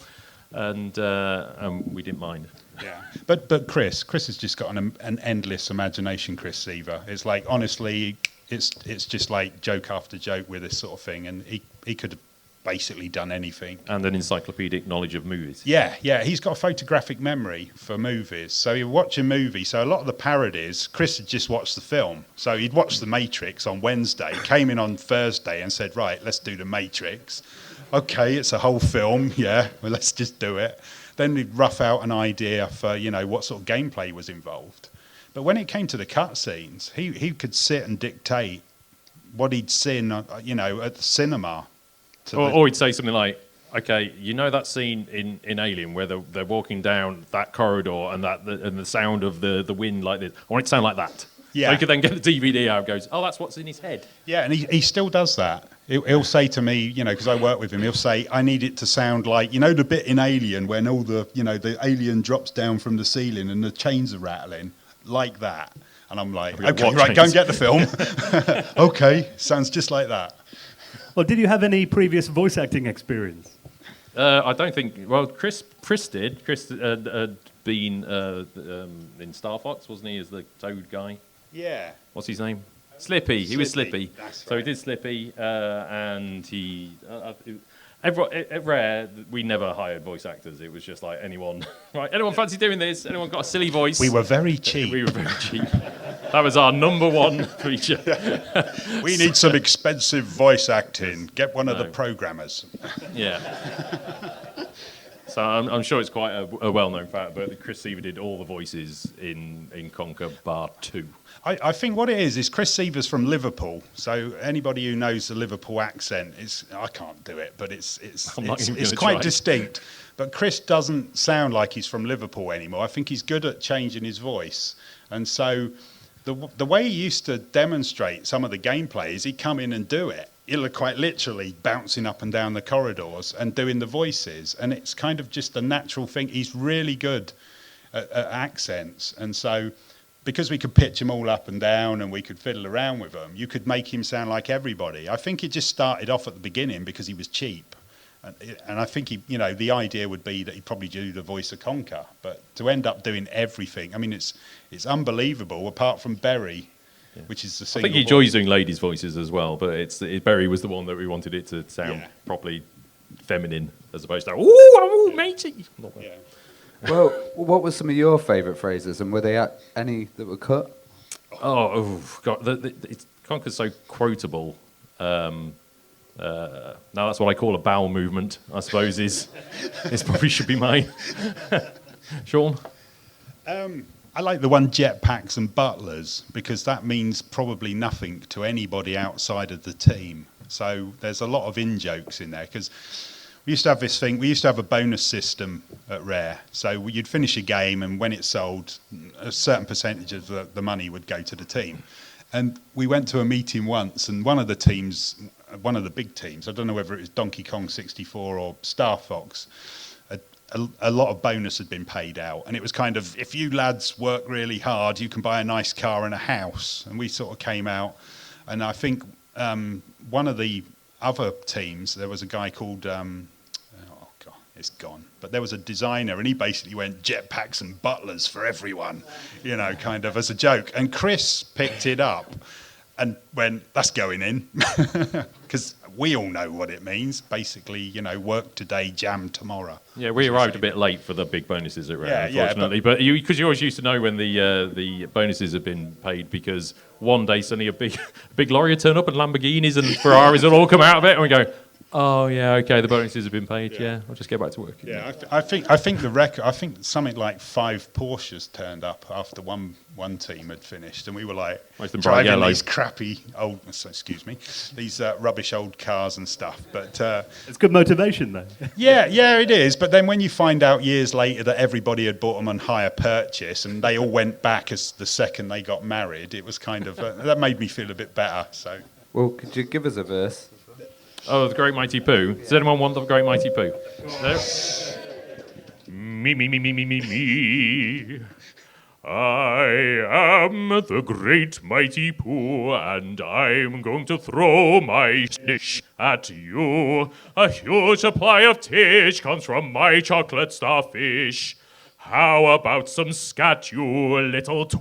And we didn't mind. Yeah, but Chris has just got an endless imagination. Chris Seaver, it's like, honestly, it's just like joke after joke with this sort of thing, and he could basically done anything. And an encyclopedic knowledge of movies. Yeah, he's got a photographic memory for movies. So he'll watch a movie. So a lot of the parodies, Chris had just watched the film. So he'd watched The Matrix on Wednesday, came in on Thursday and said, right, let's do The Matrix. Okay, it's a whole film, yeah, well, let's just do it. Then he'd rough out an idea for, what sort of gameplay was involved. But when it came to the cutscenes, he could sit and dictate what he'd seen, at the cinema. Or he'd say something like, okay, that scene in Alien where they're walking down that corridor and the sound of the wind like this. I want it to sound like that. Yeah. So he could then get the DVD out and goes, oh, that's what's in his head. Yeah, and he still does that. He'll say to me, because I work with him, he'll say, I need it to sound like, the bit in Alien when all the alien drops down from the ceiling and the chains are rattling, like that. And I'm like, okay, right, go and get the film. Okay, sounds just like that. Well, did you have any previous voice acting experience? I don't think. Well, Chris did. Chris had been in Star Fox, wasn't he, as the Toad guy? Yeah. What's his name? Slippy. He was Slippy. That's right. So he did Slippy, and he. At Rare, we never hired voice actors. It was just like anyone. Right? Anyone fancy doing this? Anyone got a silly voice? We were very cheap. We were very cheap. That was our number one feature. We need some expensive voice acting. Get one of the programmers. Yeah. So I'm sure it's quite a well-known fact, but Chris Seaver did all the voices in Conker bar 2. I think what it is Chris Seaver's from Liverpool, so anybody who knows the Liverpool accent, I can't do it, but it's quite distinct. But Chris doesn't sound like he's from Liverpool anymore. I think he's good at changing his voice. And so the way he used to demonstrate some of the gameplay is he'd come in and do it. He'll quite literally bouncing up and down the corridors and doing the voices. And it's kind of just a natural thing. He's really good at accents. And so because we could pitch them all up and down and we could fiddle around with them, you could make him sound like everybody. I think it just started off at the beginning because he was cheap. And I think the idea would be that he'd probably do the voice of Conker. But to end up doing everything, I mean, it's unbelievable, apart from Berry, which is the single I think he enjoys doing ladies' voices as well, but Berry was the one that we wanted it to sound properly feminine as opposed to, ooh, matey. Yeah. Well, what were some of your favourite phrases, and were they any that were cut? Oh God, Conker's so quotable. Now that's what I call a bowel movement, I suppose, is probably should be mine. Shawn? I like the one jetpacks and butlers because that means probably nothing to anybody outside of the team. So there's a lot of in-jokes in there because we used to have this thing, we used to have a bonus system at Rare. So you'd finish a game and when it sold, a certain percentage of the money would go to the team. And we went to a meeting once and one of the big teams, I don't know whether it was Donkey Kong 64 or Star Fox, a lot of bonus had been paid out. And it was kind of, if you lads work really hard, you can buy a nice car and a house. And we sort of came out. And I think one of the other teams, there was a guy called, it's gone. But there was a designer and he basically went jetpacks and butlers for everyone, kind of as a joke. And Chris picked it up and went, that's going in. Because we all know what it means. Basically, work today, jam tomorrow. Yeah, we arrived a bit late for the big bonuses at Rare, unfortunately. But because you always used to know when the bonuses had been paid because one day suddenly a big lorry would turn up and Lamborghinis and Ferraris would all come out of it and we go, oh yeah, okay, the bonuses have been paid. Yeah, I'll just get back to work. Yeah, I think the record. I think something like 5 Porsches turned up after one team had finished, and we were like driving these crappy old. These rubbish old cars and stuff. But it's good motivation, though. yeah, it is. But then when you find out years later that everybody had bought them on hire purchase, and they all went back as the second they got married, it was kind of that made me feel a bit better. So, well, could you give us a verse? Oh, the Great Mighty Pooh. Does anyone want the Great Mighty Pooh? No? Me. I am the Great Mighty Pooh, and I'm going to throw my dish at you. A huge supply of tish comes from my chocolate starfish. How about some scat, you little twat?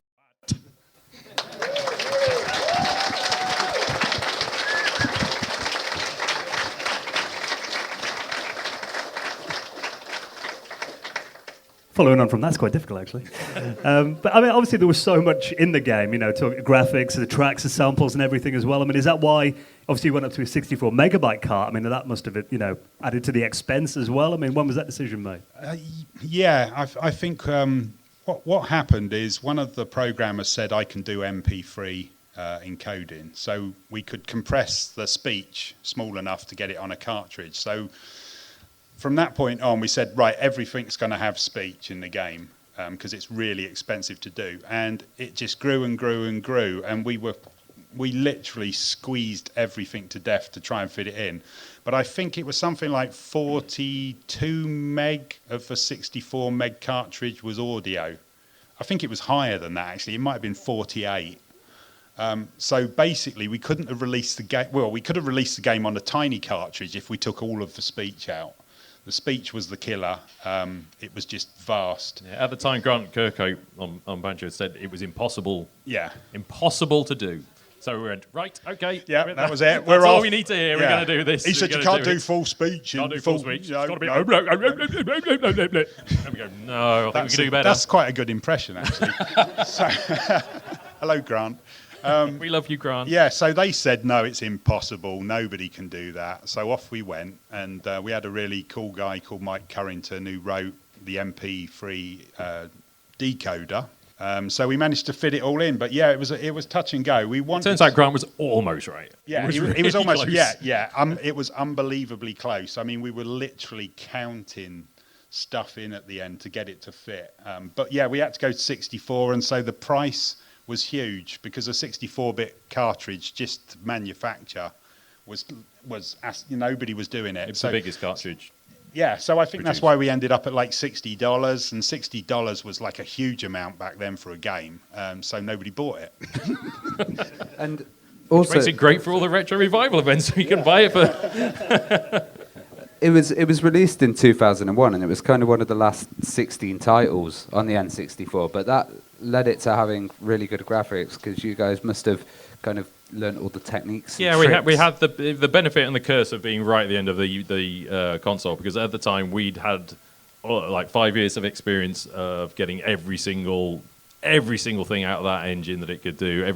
following on from that's quite difficult, actually. But I mean, obviously there was so much in the game, graphics, the tracks, the samples, and everything as well. I mean, is that why, obviously, you went up to a 64 megabyte cart? I mean, that must have, added to the expense as well. I mean, when was that decision made? I think what happened is one of the programmers said I can do MP3 encoding, so we could compress the speech small enough to get it on a cartridge. So from that point on, we said, right, everything's going to have speech in the game because it's really expensive to do. And it just grew and grew and grew. And we literally squeezed everything to death to try and fit it in. But I think it was something like 42 meg of the 64 meg cartridge was audio. I think it was higher than that, actually. It might have been 48. So basically, we couldn't have released the game. Well, we could have released the game on a tiny cartridge if we took all of the speech out. The speech was the killer. It was just vast. Yeah, at the time, Grant Kirkhope on Banjo said it was impossible. Yeah. Impossible to do. So we went, right, okay. Yeah, that was it. That's all we need to hear. Yeah. We're going to do this. He said, you can't do full speech. Can't do full speech. It's got to be... No. And we go, no, I think we can do better. That's quite a good impression, actually. So, hello, Grant. We love you, Grant. Yeah, so they said, no, it's impossible. Nobody can do that. So off we went, and we had a really cool guy called Mike Currington who wrote the MP3 decoder. So we managed to fit it all in. But yeah, it was touch and go. Turns out Grant was almost right. Yeah, he was almost close. Yeah. It was unbelievably close. I mean, we were literally counting stuff in at the end to get it to fit. But yeah, we had to go to 64, and so the price was huge because a 64-bit cartridge just to manufacture was nobody was doing it. It's the biggest cartridge. Yeah, so I think that's why we ended up at like $60, and $60 was like a huge amount back then for a game. So nobody bought it. And also, makes it great for all the retro revival events. So you can buy it for. It was released in 2001, and it was kind of one of the last 16 titles on the N64. But that led it to having really good graphics because you guys must have kind of learned all the techniques. Yeah, we had the benefit and the curse of being right at the end of the console, because at the time we'd had like 5 years of experience of getting every single thing out of that engine that it could do,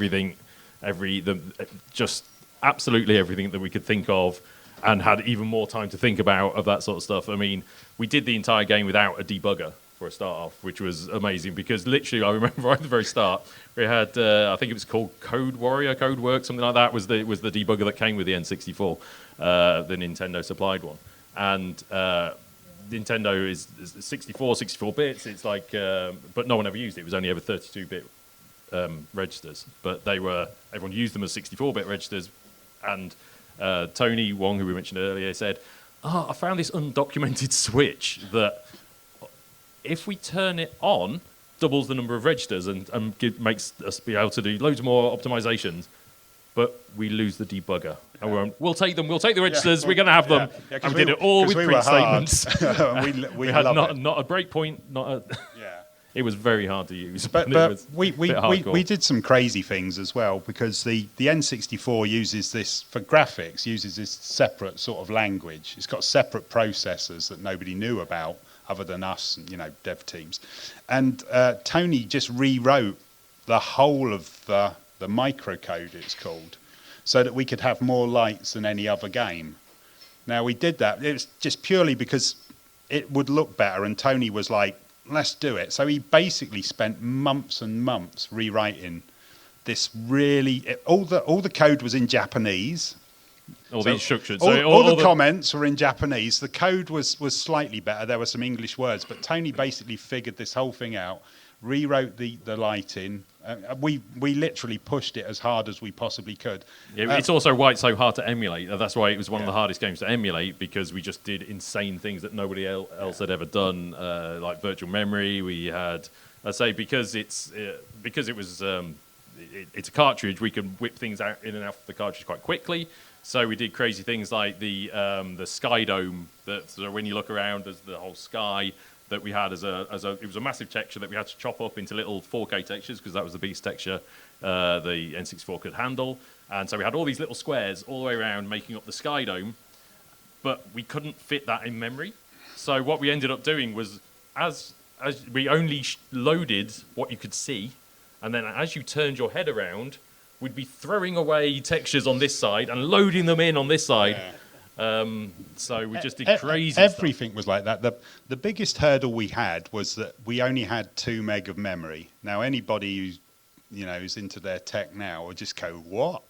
just absolutely everything that we could think of. And had even more time to think about of that sort of stuff. I mean, we did the entire game without a debugger for a start off, which was amazing because literally, I remember right at the very start, we had I think it was called Code Warrior, Code Work, something like that was the debugger that came with the N64, the Nintendo supplied one, and Nintendo is 64 bits. It's like, but no one ever used it. It was only ever 32-bit registers, but everyone used them as 64-bit registers, and Tony Wong, who we mentioned earlier, said, I found this undocumented switch that if we turn it on, doubles the number of registers and makes us be able to do loads more optimizations, but we lose the debugger. And we'll take them, we'll take the registers, we're going to have them. Yeah, and we did it all with print statements. we had not a breakpoint, It was very hard to use. But we did some crazy things as well, because the N64 uses this, for graphics, uses this separate sort of language. It's got separate processors that nobody knew about other than us and, dev teams. And Tony just rewrote the whole of the microcode, it's called, so that we could have more lights than any other game. Now, we did that. It was just purely because it would look better, and Tony was like, let's do it. So he basically spent months and months rewriting this all the code was in Japanese. All the instructions. All the comments were in Japanese. The code was slightly better. There were some English words, but Tony basically figured this whole thing out, rewrote the lighting. We literally pushed it as hard as we possibly could. Yeah, it's also why it's so hard to emulate. That's why it was one of the hardest games to emulate, because we just did insane things that nobody else had ever done, like virtual memory. We had, let's say, because it was it's a cartridge, we can whip things out in and out of the cartridge quite quickly. So we did crazy things like the sky dome. So when you look around, there's the whole sky that we had it was a massive texture that we had to chop up into little 4K textures, because that was the beast texture the N64 could handle. And so we had all these little squares all the way around making up the sky dome, but we couldn't fit that in memory. So what we ended up doing was, as we only loaded what you could see, and then as you turned your head around, we'd be throwing away textures on this side and loading them in on this side. So we just did crazy Everything was like that. The biggest hurdle we had was that we only had 2 meg of memory. Now, anybody who's into their tech now will just go, what?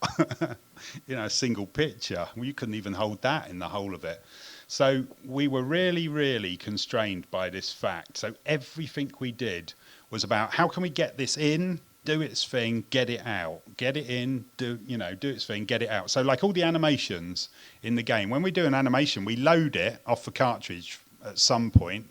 A single picture. Well, you couldn't even hold that in the whole of it. So we were really, really constrained by this fact. So everything we did was about how can we get this in, do its thing, get it out, get it in, do its thing, get it out. So like all the animations in the game, when we do an animation, we load it off the cartridge at some point,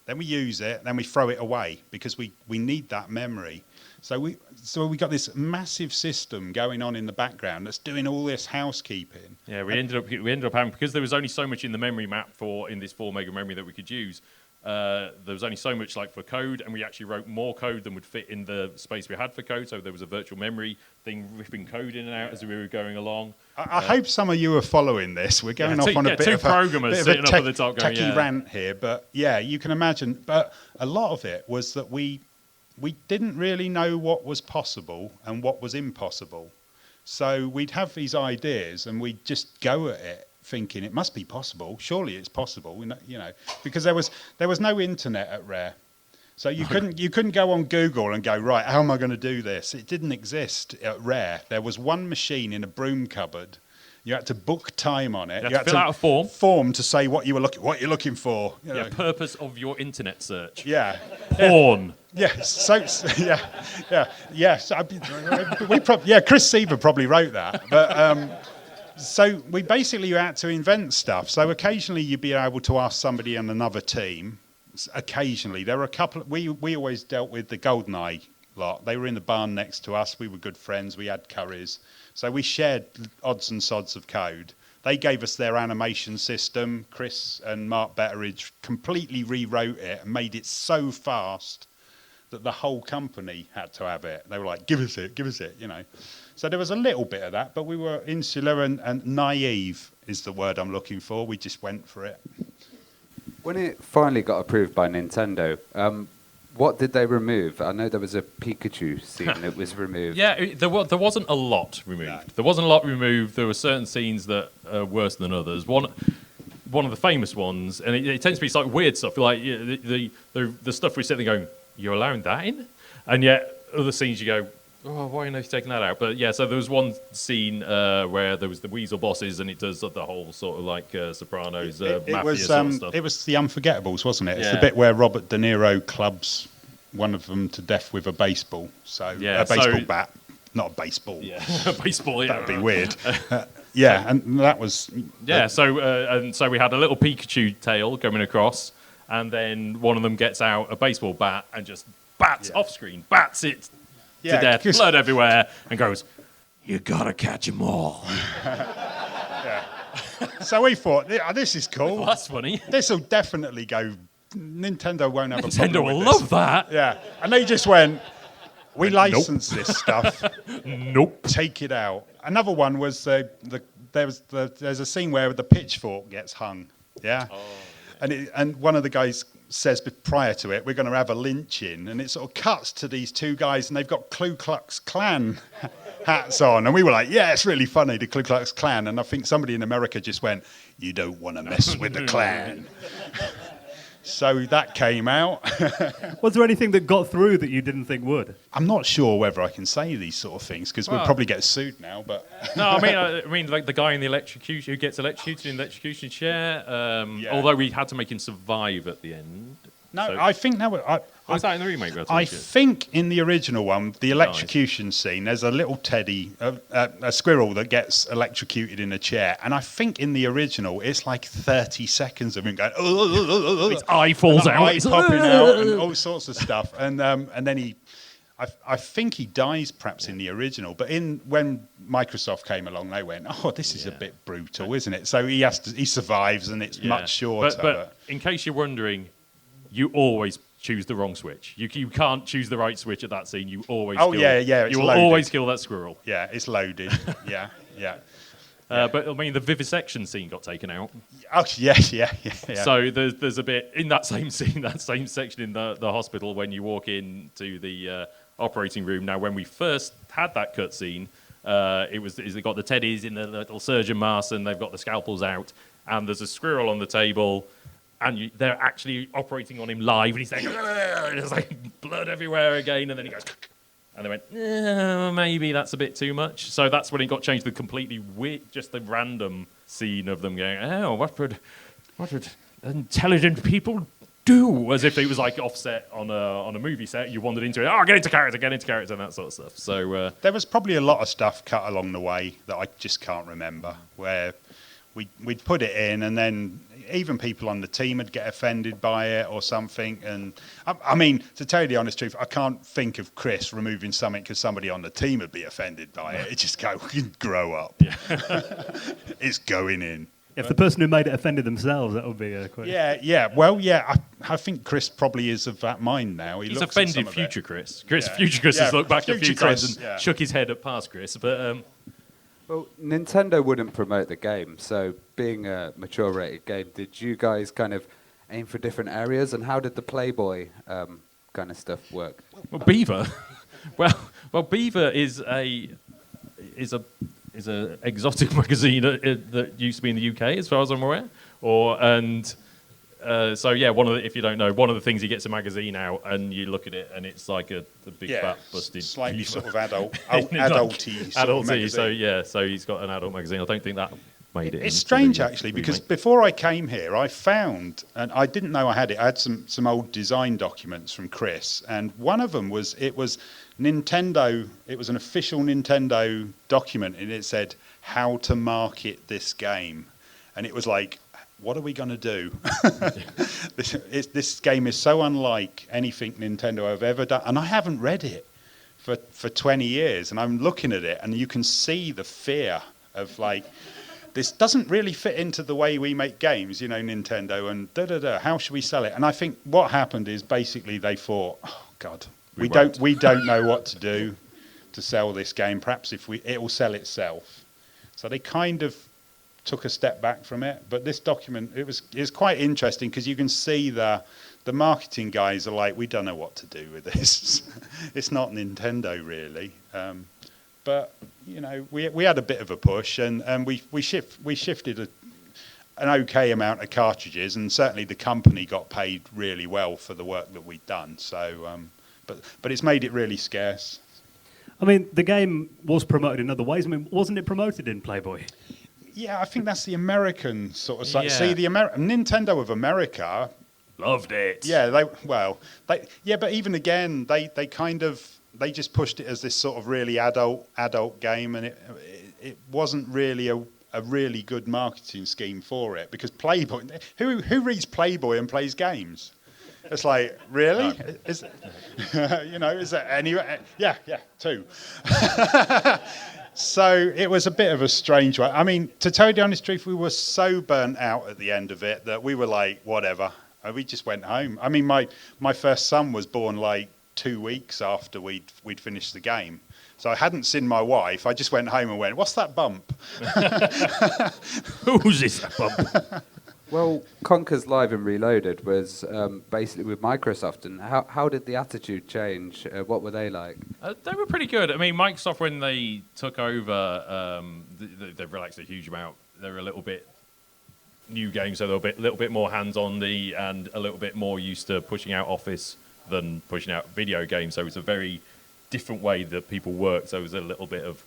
then we use it, then we throw it away because we need that memory. So we got this massive system going on in the background that's doing all this housekeeping. Yeah, we ended up having, because there was only so much in the memory map in this 4 meg of memory that we could use. There was only so much for code, and we actually wrote more code than would fit in the space we had for code. So there was a virtual memory thing ripping code in and out as we were going along. I hope some of you are following this. We're going off on a bit of a techie rant here, but yeah, you can imagine. But a lot of it was that we didn't really know what was possible and what was impossible. So we'd have these ideas and we'd just go at it thinking it must be possible. Surely it's possible, because there was no internet at Rare. So you couldn't go on Google and go, right, how am I going to do this? It didn't exist at Rare. There was one machine in a broom cupboard. You had to book time on it. You had to fill out a form to say what you're looking for. Purpose of your internet search. Yeah. Porn. Yes. So Chris Seaver probably wrote that. But so we basically had to invent stuff. So occasionally you'd be able to ask somebody on another team. Occasionally there were a couple. We always dealt with the GoldenEye lot. They were in the barn next to us. We were good friends. We had curries. So we shared odds and sods of code. They gave us their animation system. Chris and Mark Betteridge completely rewrote it and made it so fast that the whole company had to have it. They were like, give us it, So there was a little bit of that, but we were insular and naive is the word I'm looking for. We just went for it. When it finally got approved by Nintendo, what did they remove? I know there was a Pikachu scene that was removed. Yeah, there wasn't a lot removed. No. There wasn't a lot removed. There were certain scenes that are worse than others. One of the famous ones, and it tends to be weird stuff, like the stuff we sit there going, you're allowing that in? And yet other scenes you go, oh, why are you taking that out? But yeah, so there was one scene where there was the Weasel bosses, and it does the whole sort of Sopranos mafia sort of stuff. It was the Unforgettables, wasn't it? It's the bit where Robert De Niro clubs one of them to death with a baseball. A baseball bat, not a baseball. Yeah, a baseball. Yeah, that'd be weird. And that was. Yeah, so we had a little Pikachu tail coming across, and then one of them gets out a baseball bat and just bats off screen, bats it to death, blood everywhere, and goes, "You gotta catch 'em all." So we thought, this is cool. Well, that's funny. This will definitely go. Nintendo won't have a problem with this. Nintendo will love that. Yeah, and they just went, we license this stuff. Nope. Take it out. Another one was there's a scene where the pitchfork gets hung. Yeah. Oh, yeah. And one of the guys says prior to it, we're going to have a lynching, and it sort of cuts to these two guys, and they've got Ku Klux Klan hats on, and we were like, yeah, it's really funny, the Ku Klux Klan, and I think somebody in America just went, you don't want to mess with the Klan. So that came out. Was there anything that got through that you didn't think would? I'm not sure whether I can say these sort of things because we'll probably get sued now. But no, I mean, like the guy in the electrocution who gets electrocuted in the electrocution chair. Although we had to make him survive at the end. No, so, I think that was that in the remake? I think in the original one, the electrocution scene, there's a little teddy, a squirrel that gets electrocuted in a chair, and I think in the original it's like 30 seconds of him going, his eye falls out, eye popping out, and all sorts of stuff, and then I think he dies perhaps in the original, but when Microsoft came along, they went, this is a bit brutal, isn't it? So he survives, and it's much shorter. But in case you're wondering. You always choose the wrong switch. You can't choose the right switch at that scene. You always you will always kill that squirrel. Yeah, it's loaded. yeah. But I mean, the vivisection scene got taken out. Oh, yes, yeah. So there's a bit in that same scene, that same section in the hospital when you walk into the operating room. Now, when we first had that cutscene, they've got the teddies in the little surgeon masks and they've got the scalpels out, and there's a squirrel on the table, and they're actually operating on him live, and he's like, there's like blood everywhere again, and then he goes. And they went, maybe that's a bit too much. So that's when it got changed to the completely weird, just the random scene of them going, what would intelligent people do? As if it was like offset on a movie set. You wandered into it, get into character, and that sort of stuff. So there was probably a lot of stuff cut along the way that I just can't remember, where we'd put it in, and then even people on the team would get offended by it or something. And I mean, to tell you the honest truth, I can't think of Chris removing something because somebody on the team would be offended by it. It just go, grow up. Yeah. It's going in. If the person who made it offended themselves, that would be quite... Yeah. Well, yeah, I think Chris probably is of that mind now. He's offended future Chris. Future Chris has looked back a few times and shook his head at past Chris, but... Well, Nintendo wouldn't promote the game, so being a mature-rated game, did you guys kind of aim for different areas, and how did the Playboy kind of stuff work? Well, Beaver, well, Beaver is a exotic magazine that used to be in the UK, as far as I'm aware, if you don't know, one of the things he gets a magazine out, and you look at it, and it's like a big fat busted, slightly sort of adulty sort of magazine. So he's got an adult magazine. I don't think that made it. It's strange actually, because before I came here, I found, and I didn't know I had it. I had some old design documents from Chris, and one of them was Nintendo. It was an official Nintendo document, and it said how to market this game, and it was like, what are we going to do? This game is so unlike anything Nintendo have ever done. And I haven't read it for 20 years. And I'm looking at it, and you can see the fear of, like, this doesn't really fit into the way we make games, Nintendo, and how should we sell it? And I think what happened is basically they thought, oh, God, we don't know what to do to sell this game. Perhaps it will sell itself. So they kind of took a step back from it, but this document it's quite interesting because you can see the marketing guys are like, we don't know what to do with this. It's not Nintendo really, but we had a bit of a push, and we shifted an okay amount of cartridges, and certainly the company got paid really well for the work that we'd done. So, but it's made it really scarce. I mean, the game was promoted in other ways. I mean, wasn't it promoted in Playboy? Yeah, I think that's the American sort of side. Yeah. See, Nintendo of America loved it. Yeah, but even again, they just pushed it as this sort of really adult game, and it wasn't really a really good marketing scheme for it, because Playboy, who reads Playboy and plays games? It's like, really? No. Is there any? Yeah, two. So it was a bit of a strange one. I mean, to tell you the honest truth, we were so burnt out at the end of it that we were like, whatever. And we just went home. I mean, my first son was born like 2 weeks after we'd finished the game. So I hadn't seen my wife. I just went home and went, what's that bump? Who's this bump? Well, Conker's Live and Reloaded was basically with Microsoft, and how did the attitude change? What were they like? They were pretty good. I mean, Microsoft, when they took over, they've relaxed a huge amount. They're a little bit new games, so they're a little bit more hands-on and a little bit more used to pushing out Office than pushing out video games. So it's a very different way that people work. So it was a little bit of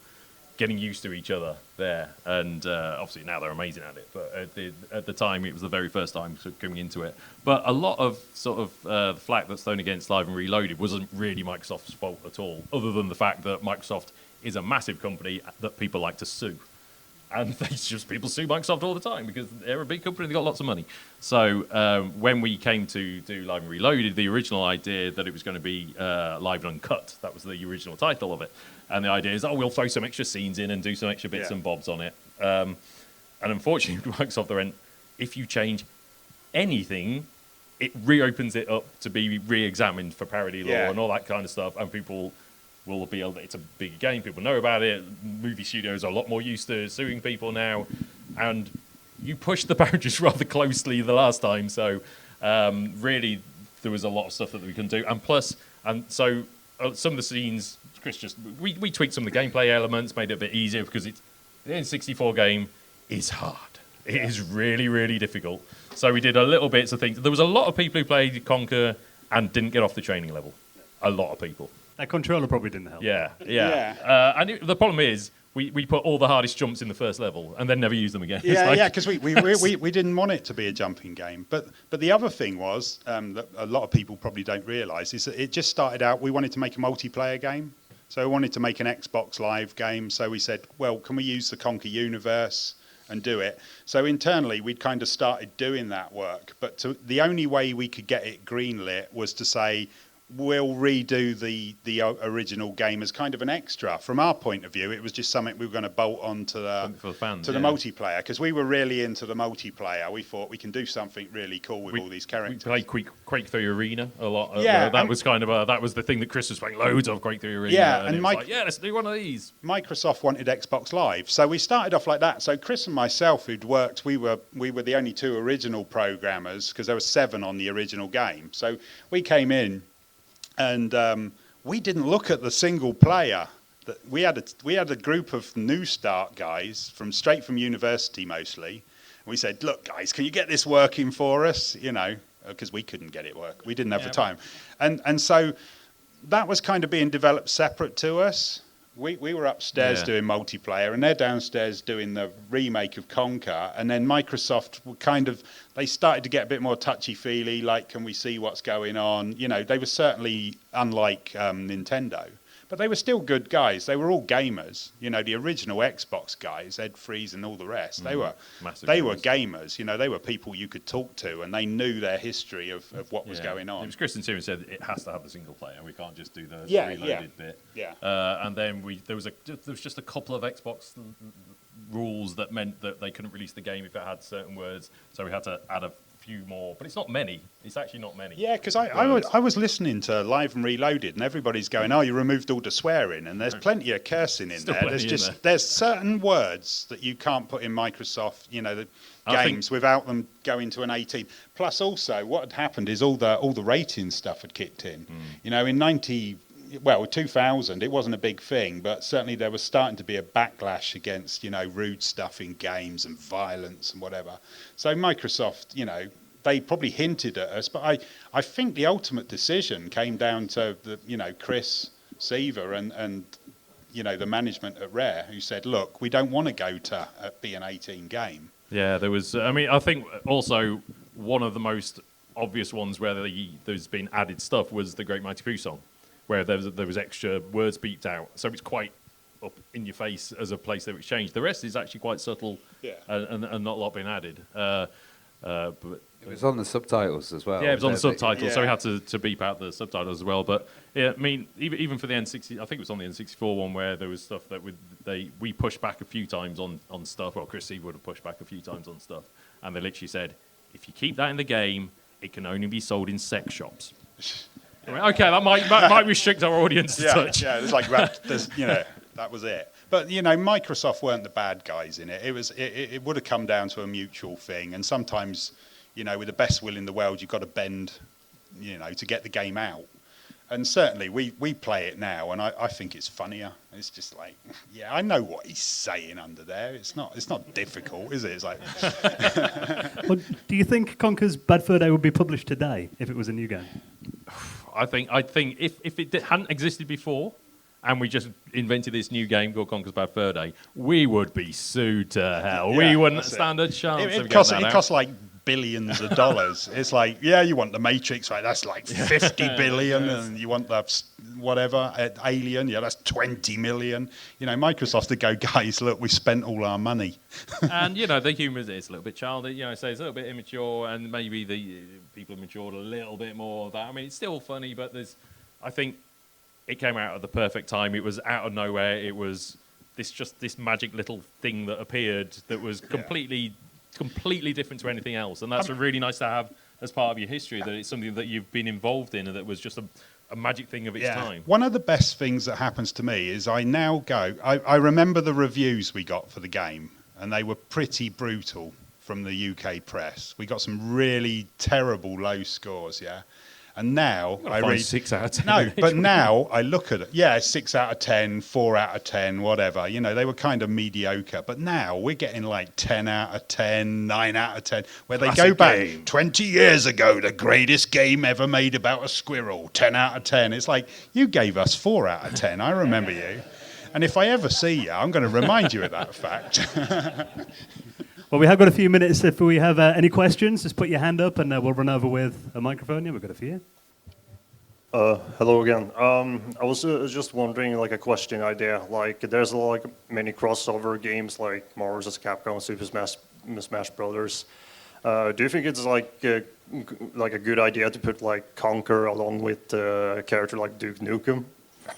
getting used to each other there, and obviously now they're amazing at it, but at the time it was the very first time coming into it. But a lot of sort of the flack that's thrown against Live and Reloaded wasn't really Microsoft's fault at all, other than the fact that Microsoft is a massive company that people like to sue. And people sue Microsoft all the time because they're a big company, they've got lots of money. So when we came to do Live and Reloaded, the original idea that it was going to be Live and Uncut, that was the original title of it. And the idea is, we'll throw some extra scenes in and do some extra bits and bobs on it. And unfortunately, Microsoft went, if you change anything, it reopens it up to be re-examined for parody law and all that kind of stuff. And people it's a big game. People know about it. Movie studios are a lot more used to suing people now, and you pushed the boundaries rather closely the last time. So really, there was a lot of stuff that we couldn't do, so some of the scenes, Chris we tweaked some of the gameplay elements, made it a bit easier because the N64 game is hard. It is really, really difficult. So we did a little bits of things. There was a lot of people who played Conker and didn't get off the training level. A lot of people. That controller probably didn't help. Yeah. And the problem is, we put all the hardest jumps in the first level and then never use them again. Because we didn't want it to be a jumping game. But the other thing was, that a lot of people probably don't realise, is that it just started out, we wanted to make a multiplayer game. So we wanted to make an Xbox Live game. So we said, well, can we use the Conker universe and do it? So internally, we'd kind of started doing that work. But the only way we could get it greenlit was to say, we'll redo the original game as kind of an extra. From our point of view, it was just something we were going to bolt on to the multiplayer, because we were really into the multiplayer. We thought we can do something really cool with all these characters. We played Quake 3 Arena a lot. Yeah, that was that was the thing that Chris was playing loads of, Quake 3 Arena. Yeah, and let's do one of these. Microsoft wanted Xbox Live, so we started off like that. So Chris and myself, who'd worked, we were the only two original programmers, because there were 7 on the original game. So we came in, and we didn't look at the single player. We had a group of new start guys straight from university mostly. We said, look guys, can you get this working for us? Because we couldn't get it work. We didn't have the time. And so that was kind of being developed separate to us. We were upstairs doing multiplayer, and they're downstairs doing the remake of Conker. And then Microsoft were they started to get a bit more touchy-feely, like, can we see what's going on? They were certainly unlike Nintendo, but they were still good guys. They were all gamers. The original Xbox guys, Ed Freeze and all the rest, they were gamers. They were people you could talk to, and they knew their history of what was going on. It was Chris and Tim who said it has to have the single player. We can't just do the reloaded bit. Yeah. And then there was just a couple of Xbox rules that meant that they couldn't release the game if it had certain words. So we had to add a few more, but it's not many. It's actually not many. Yeah, because I was listening to Live and Reloaded, and everybody's going, "Oh, you removed all the swearing," and there's plenty of cursing in there. There's certain words that you can't put in Microsoft, the games without them going to an 18. Plus, also, what had happened is all the rating stuff had kicked in. In 2000, it wasn't a big thing, but certainly there was starting to be a backlash against, rude stuff in games and violence and whatever. So Microsoft, they probably hinted at us, but I think the ultimate decision came down to Chris Seaver and the management at Rare, who said, look, we don't want to go to be an 18 game. Yeah, there was, I think also one of the most obvious ones where there's been added stuff was the Great Mighty Pooh song, where there was extra words beeped out. So it's quite up in your face as a place that was changed. The rest is actually quite subtle, and not a lot being added. But it was on the subtitles as well. Yeah, it was on the subtitles, so we had to beep out the subtitles as well. But yeah, even for the N60, I think it was on the N64 one where there was stuff that we pushed back a few times on stuff. Well, Chris Seaver would have pushed back a few times on stuff, and they literally said, if you keep that in the game, it can only be sold in sex shops. Okay, that might restrict our audience a touch. Yeah, it's like that was it. But Microsoft weren't the bad guys in it. It would have come down to a mutual thing, and sometimes, with the best will in the world, you've got to bend, to get the game out. And certainly we play it now, and I think it's funnier. It's just like, I know what he's saying under there. It's not difficult, is it? It's like. Well, do you think Conker's Bad Fur Day would be published today if it was a new game? I think if it hadn't existed before, and we just invented this new game called Conker's Bad Fur Day, we would be sued to hell. Yeah, we wouldn't stand a chance. It costs like billions of dollars. It's like, you want the Matrix, right? That's like 50 billion, and you want the whatever Alien, that's 20 million. Microsoft to go, guys, look, we spent all our money. And the humour is a little bit childish, so it's a little bit immature, and maybe the people have matured a little bit more of that. I mean, it's still funny, but I think it came out at the perfect time. It was out of nowhere. It was this magic little thing that appeared that was completely different to anything else, and that's really nice to have as part of your history, that it's something that you've been involved in and that was just a magic thing of its time. One of the best things that happens to me is I now go. I remember the reviews we got for the game, and they were pretty brutal from the UK press. We got some really terrible low scores, yeah. And now I read 6 out of 10. No, but now I look at it. Yeah, 6 out of 10, 4 out of 10, whatever. You know, they were kind of mediocre. But now we're getting like 10 out of 10, 9 out of 10, where they go back 20 years ago, the greatest game ever made about a squirrel. 10 out of 10. It's like, you gave us 4 out of 10. I remember you. And if I ever see you, I'm going to remind you of that fact. Well, we have got a few minutes. If we have any questions, just put your hand up and we'll run over with a microphone. Yeah, we've got a few. Hello again. I was just wondering, like a question idea. Like, there's like many crossover games like Marlow vs. Capcom, Super Smash Brothers. Do you think it's like a good idea to put like Conker along with a character like Duke Nukem?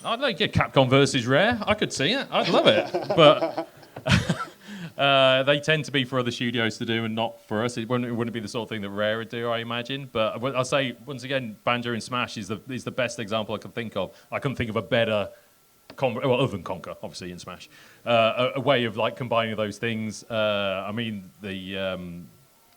I'd like Capcom versus Rare. I could see it. I'd love it. But they tend to be for other studios to do and not for us. It wouldn't be the sort of thing that Rare would do, I imagine. But I'll say, once again, Banjo and Smash is the best example I can think of. I couldn't think of a better, other than Conker, obviously, in Smash, a way of like combining those things. I mean, the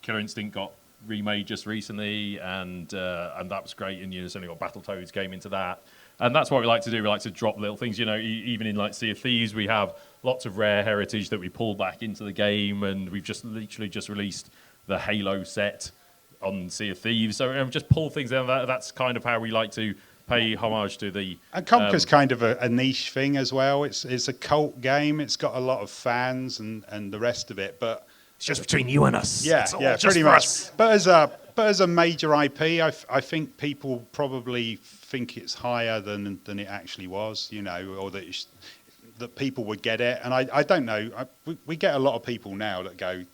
Killer Instinct got remade just recently, and that was great. And certainly got Battletoads came into that. And that's what we like to do. We like to drop little things. You know, even in like Sea of Thieves, we have lots of Rare heritage that we pull back into the game, and we've just literally released the Halo set on Sea of Thieves. So just pull things down. That's kind of how we like to pay homage to the. And Conker's kind of a niche thing as well. It's a cult game. It's got a lot of fans and the rest of it, but it's just between you and us. Yeah, pretty much. But as a major IP, I think people probably think it's higher than it actually was, you know, or that people would get it. And I don't know. We get a lot of people now that go,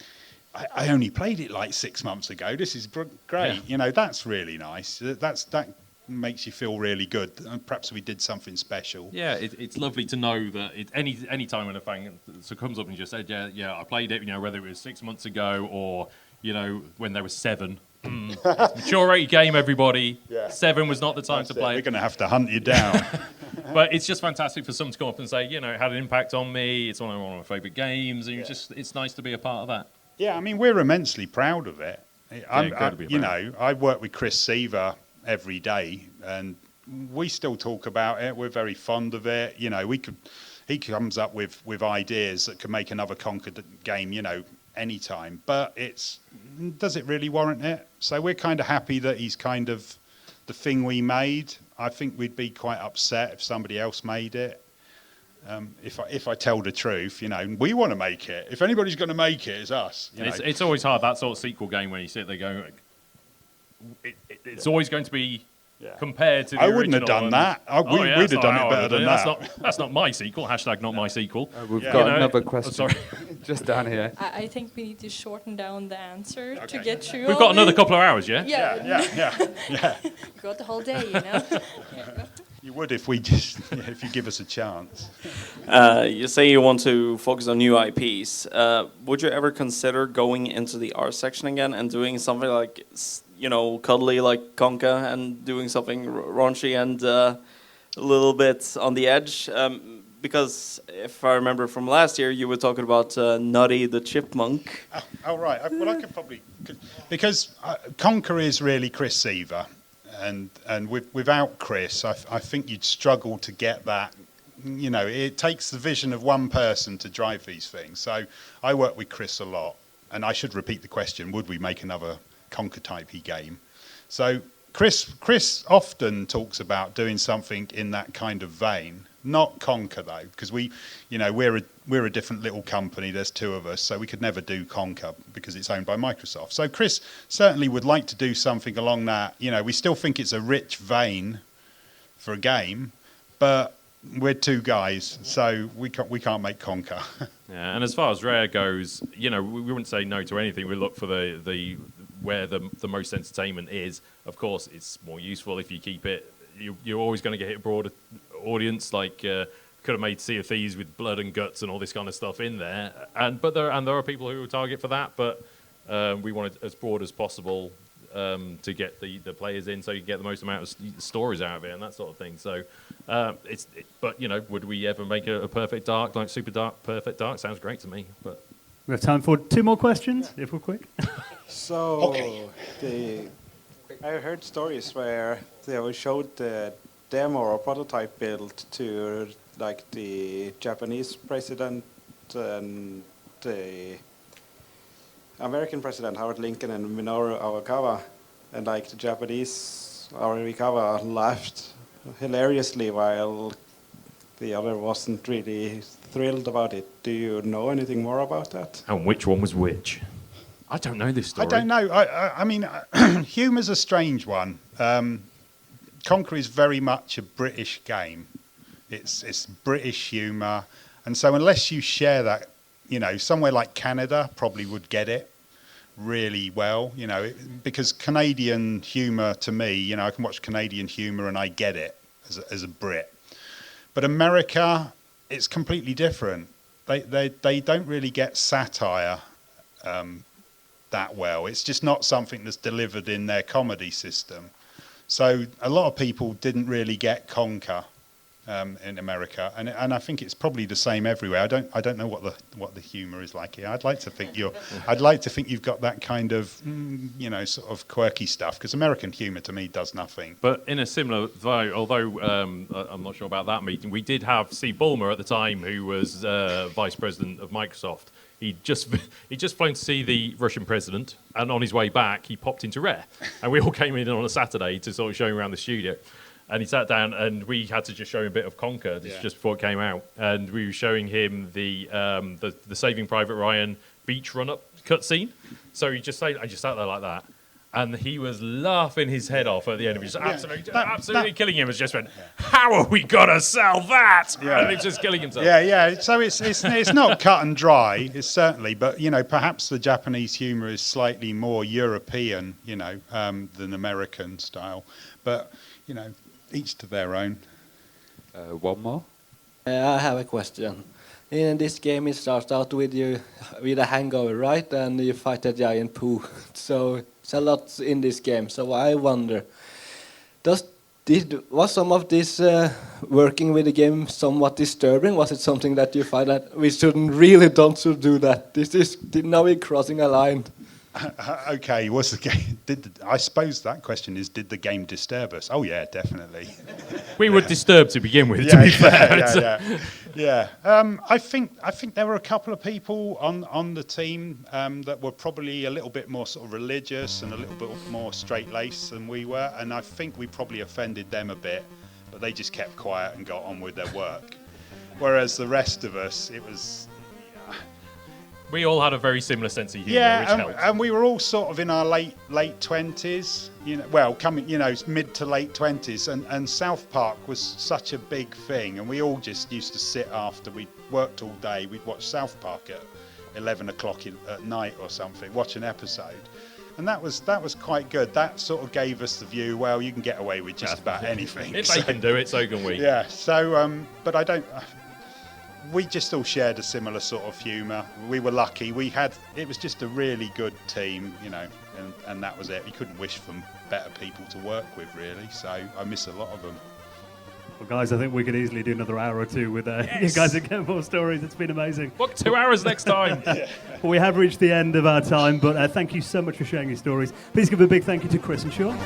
I only played it like 6 months ago. This is great. Yeah. You know, that's really nice. That makes you feel really good. Perhaps we did something special. Yeah, it's lovely to know that any time when a fan comes up and just said, yeah, I played it, you know, whether it was 6 months ago or, you know, when they were 7. It's a mature rated game, everybody. Yeah. 7 was not the time to play. We're going to have to hunt you down. But it's just fantastic for someone to come up and say, you know, it had an impact on me. It's one of my favourite games, and it's nice to be a part of that. Yeah, I mean, we're immensely proud of it. You know, I work with Chris Seaver every day, and we still talk about it. We're very fond of it. You know, he comes up with ideas that could make another Conker game, you know, anytime. But does it really warrant it? So we're kind of happy that he's kind of the thing we made. I think we'd be quite upset if somebody else made it. If I tell the truth, you know, we want to make it. If anybody's going to make it, it's us. It's always hard, that sort of sequel game, when you sit there going, it's always going to be compared to the I wouldn't have original done that. We'd have done it better than that. That's not my sequel. # not my sequel. We've got another question. Sorry. Just down here. I think we need to shorten down the answer to Okay. get through. We've got another couple of hours, yeah? Yeah. We've got the whole day, you know. You would if you give us a chance. You say you want to focus on new IPs. Would you ever consider going into the art section again and doing something like, you know, cuddly like Conker, and doing something raunchy and a little bit on the edge? Because if I remember from last year, you were talking about Nutty the Chipmunk. Oh right. Well, I could probably... Because Conker is really Chris Seaver. And without Chris, I think you'd struggle to get that. You know, it takes the vision of one person to drive these things. So I work with Chris a lot. And I should repeat the question, would we make another Conker Typey game? So Chris often talks about doing something in that kind of vein. Not Conker though, because we're a different little company. There's 2 of us, so we could never do Conker because it's owned by Microsoft. So Chris certainly would like to do something along that. You know, we still think it's a rich vein for a game, but we're 2 guys, so we can't make Conker. Yeah, and as far as Rare goes, you know, we wouldn't say no to anything. We look for the where the most entertainment is. Of course, it's more useful if you keep it. You're always going to get a broader audience. Like could have made Sea of Thieves with blood and guts and all this kind of stuff in there. But there are people who will target for that. But we want it as broad as possible. to get the players in, so you get the most amount of stories out of it and that sort of thing. So, but would we ever make a perfect dark, like super dark, perfect dark? Sounds great to me. But We have time for 2 more questions, if we're quick. So, I heard stories where they showed the demo or prototype build to like the Japanese president and the American president Howard Lincoln and Minoru Arakawa, and like the Japanese Arakawa laughed hilariously while the other wasn't really thrilled about it. Do you know anything more about that? And which one was which? I don't know this story. I don't know. I mean, humour's a strange one. Conker is very much a British game. It's British humour, and so unless you share that, somewhere like Canada probably would get it really well, because Canadian humour to me, I can watch Canadian humour and I get it as a Brit. But America, it's completely different. They don't really get satire that well. It's just not something that's delivered in their comedy system. So a lot of people didn't really get Conker in America, and I think it's probably the same everywhere. I don't know what the humour is like here. I'd like to think you've got that kind of sort of quirky stuff, because American humour to me does nothing. But in a similar vein, although I'm not sure about that meeting, we did have Steve Ballmer at the time, who was vice president of Microsoft. He'd just flown to see the Russian president, and on his way back, he popped into Rare, and we all came in on a Saturday to sort of show him around the studio. And he sat down, and we had to just show him a bit of Conker just before it came out, and we were showing him the Saving Private Ryan beach run-up cutscene. So I just sat there like that, and he was laughing his head off at the end of it. Just absolutely killing him. It just went, how are we gonna sell that? Yeah. And he's just killing himself. Yeah. So it's not cut and dry. It's certainly, but perhaps the Japanese humour is slightly more European, than American style. But each to their own. One more. I have a question. In this game, it starts out with you with a hangover, right? And you fight a giant poo. So it's a lot in this game. So I wonder, was some of this working with the game somewhat disturbing? Was it something that you find that we don't do that? Now we're crossing a line. Okay, what's the game? I suppose that question is, did the game disturb us? Oh yeah, definitely. We were disturbed to begin with, to be fair. Yeah. I think there were a couple of people on the team that were probably a little bit more sort of religious and a little bit more straight-laced than we were, and I think we probably offended them a bit, but they just kept quiet and got on with their work. Whereas the rest of us, it was... We all had a very similar sense of humour, which helped. And we were all sort of in our late 20s, mid to late 20s, and South Park was such a big thing, and we all just used to sit after we'd worked all day, we'd watch South Park at 11 o'clock at night or something, watch an episode. And that was quite good. That sort of gave us the view, well, you can get away with just about anything. If they can do it, so can we. Yeah, so, but I don't... We just all shared a similar sort of humour. We were lucky. It was just a really good team, and that was it. You couldn't wish for better people to work with, really. So I miss a lot of them. Well, guys, I think we could easily do another hour or two with you guys and get more stories. It's been amazing. Book 2 hours next time. Well, we have reached the end of our time, but thank you so much for sharing your stories. Please give a big thank you to Chris and Shawn.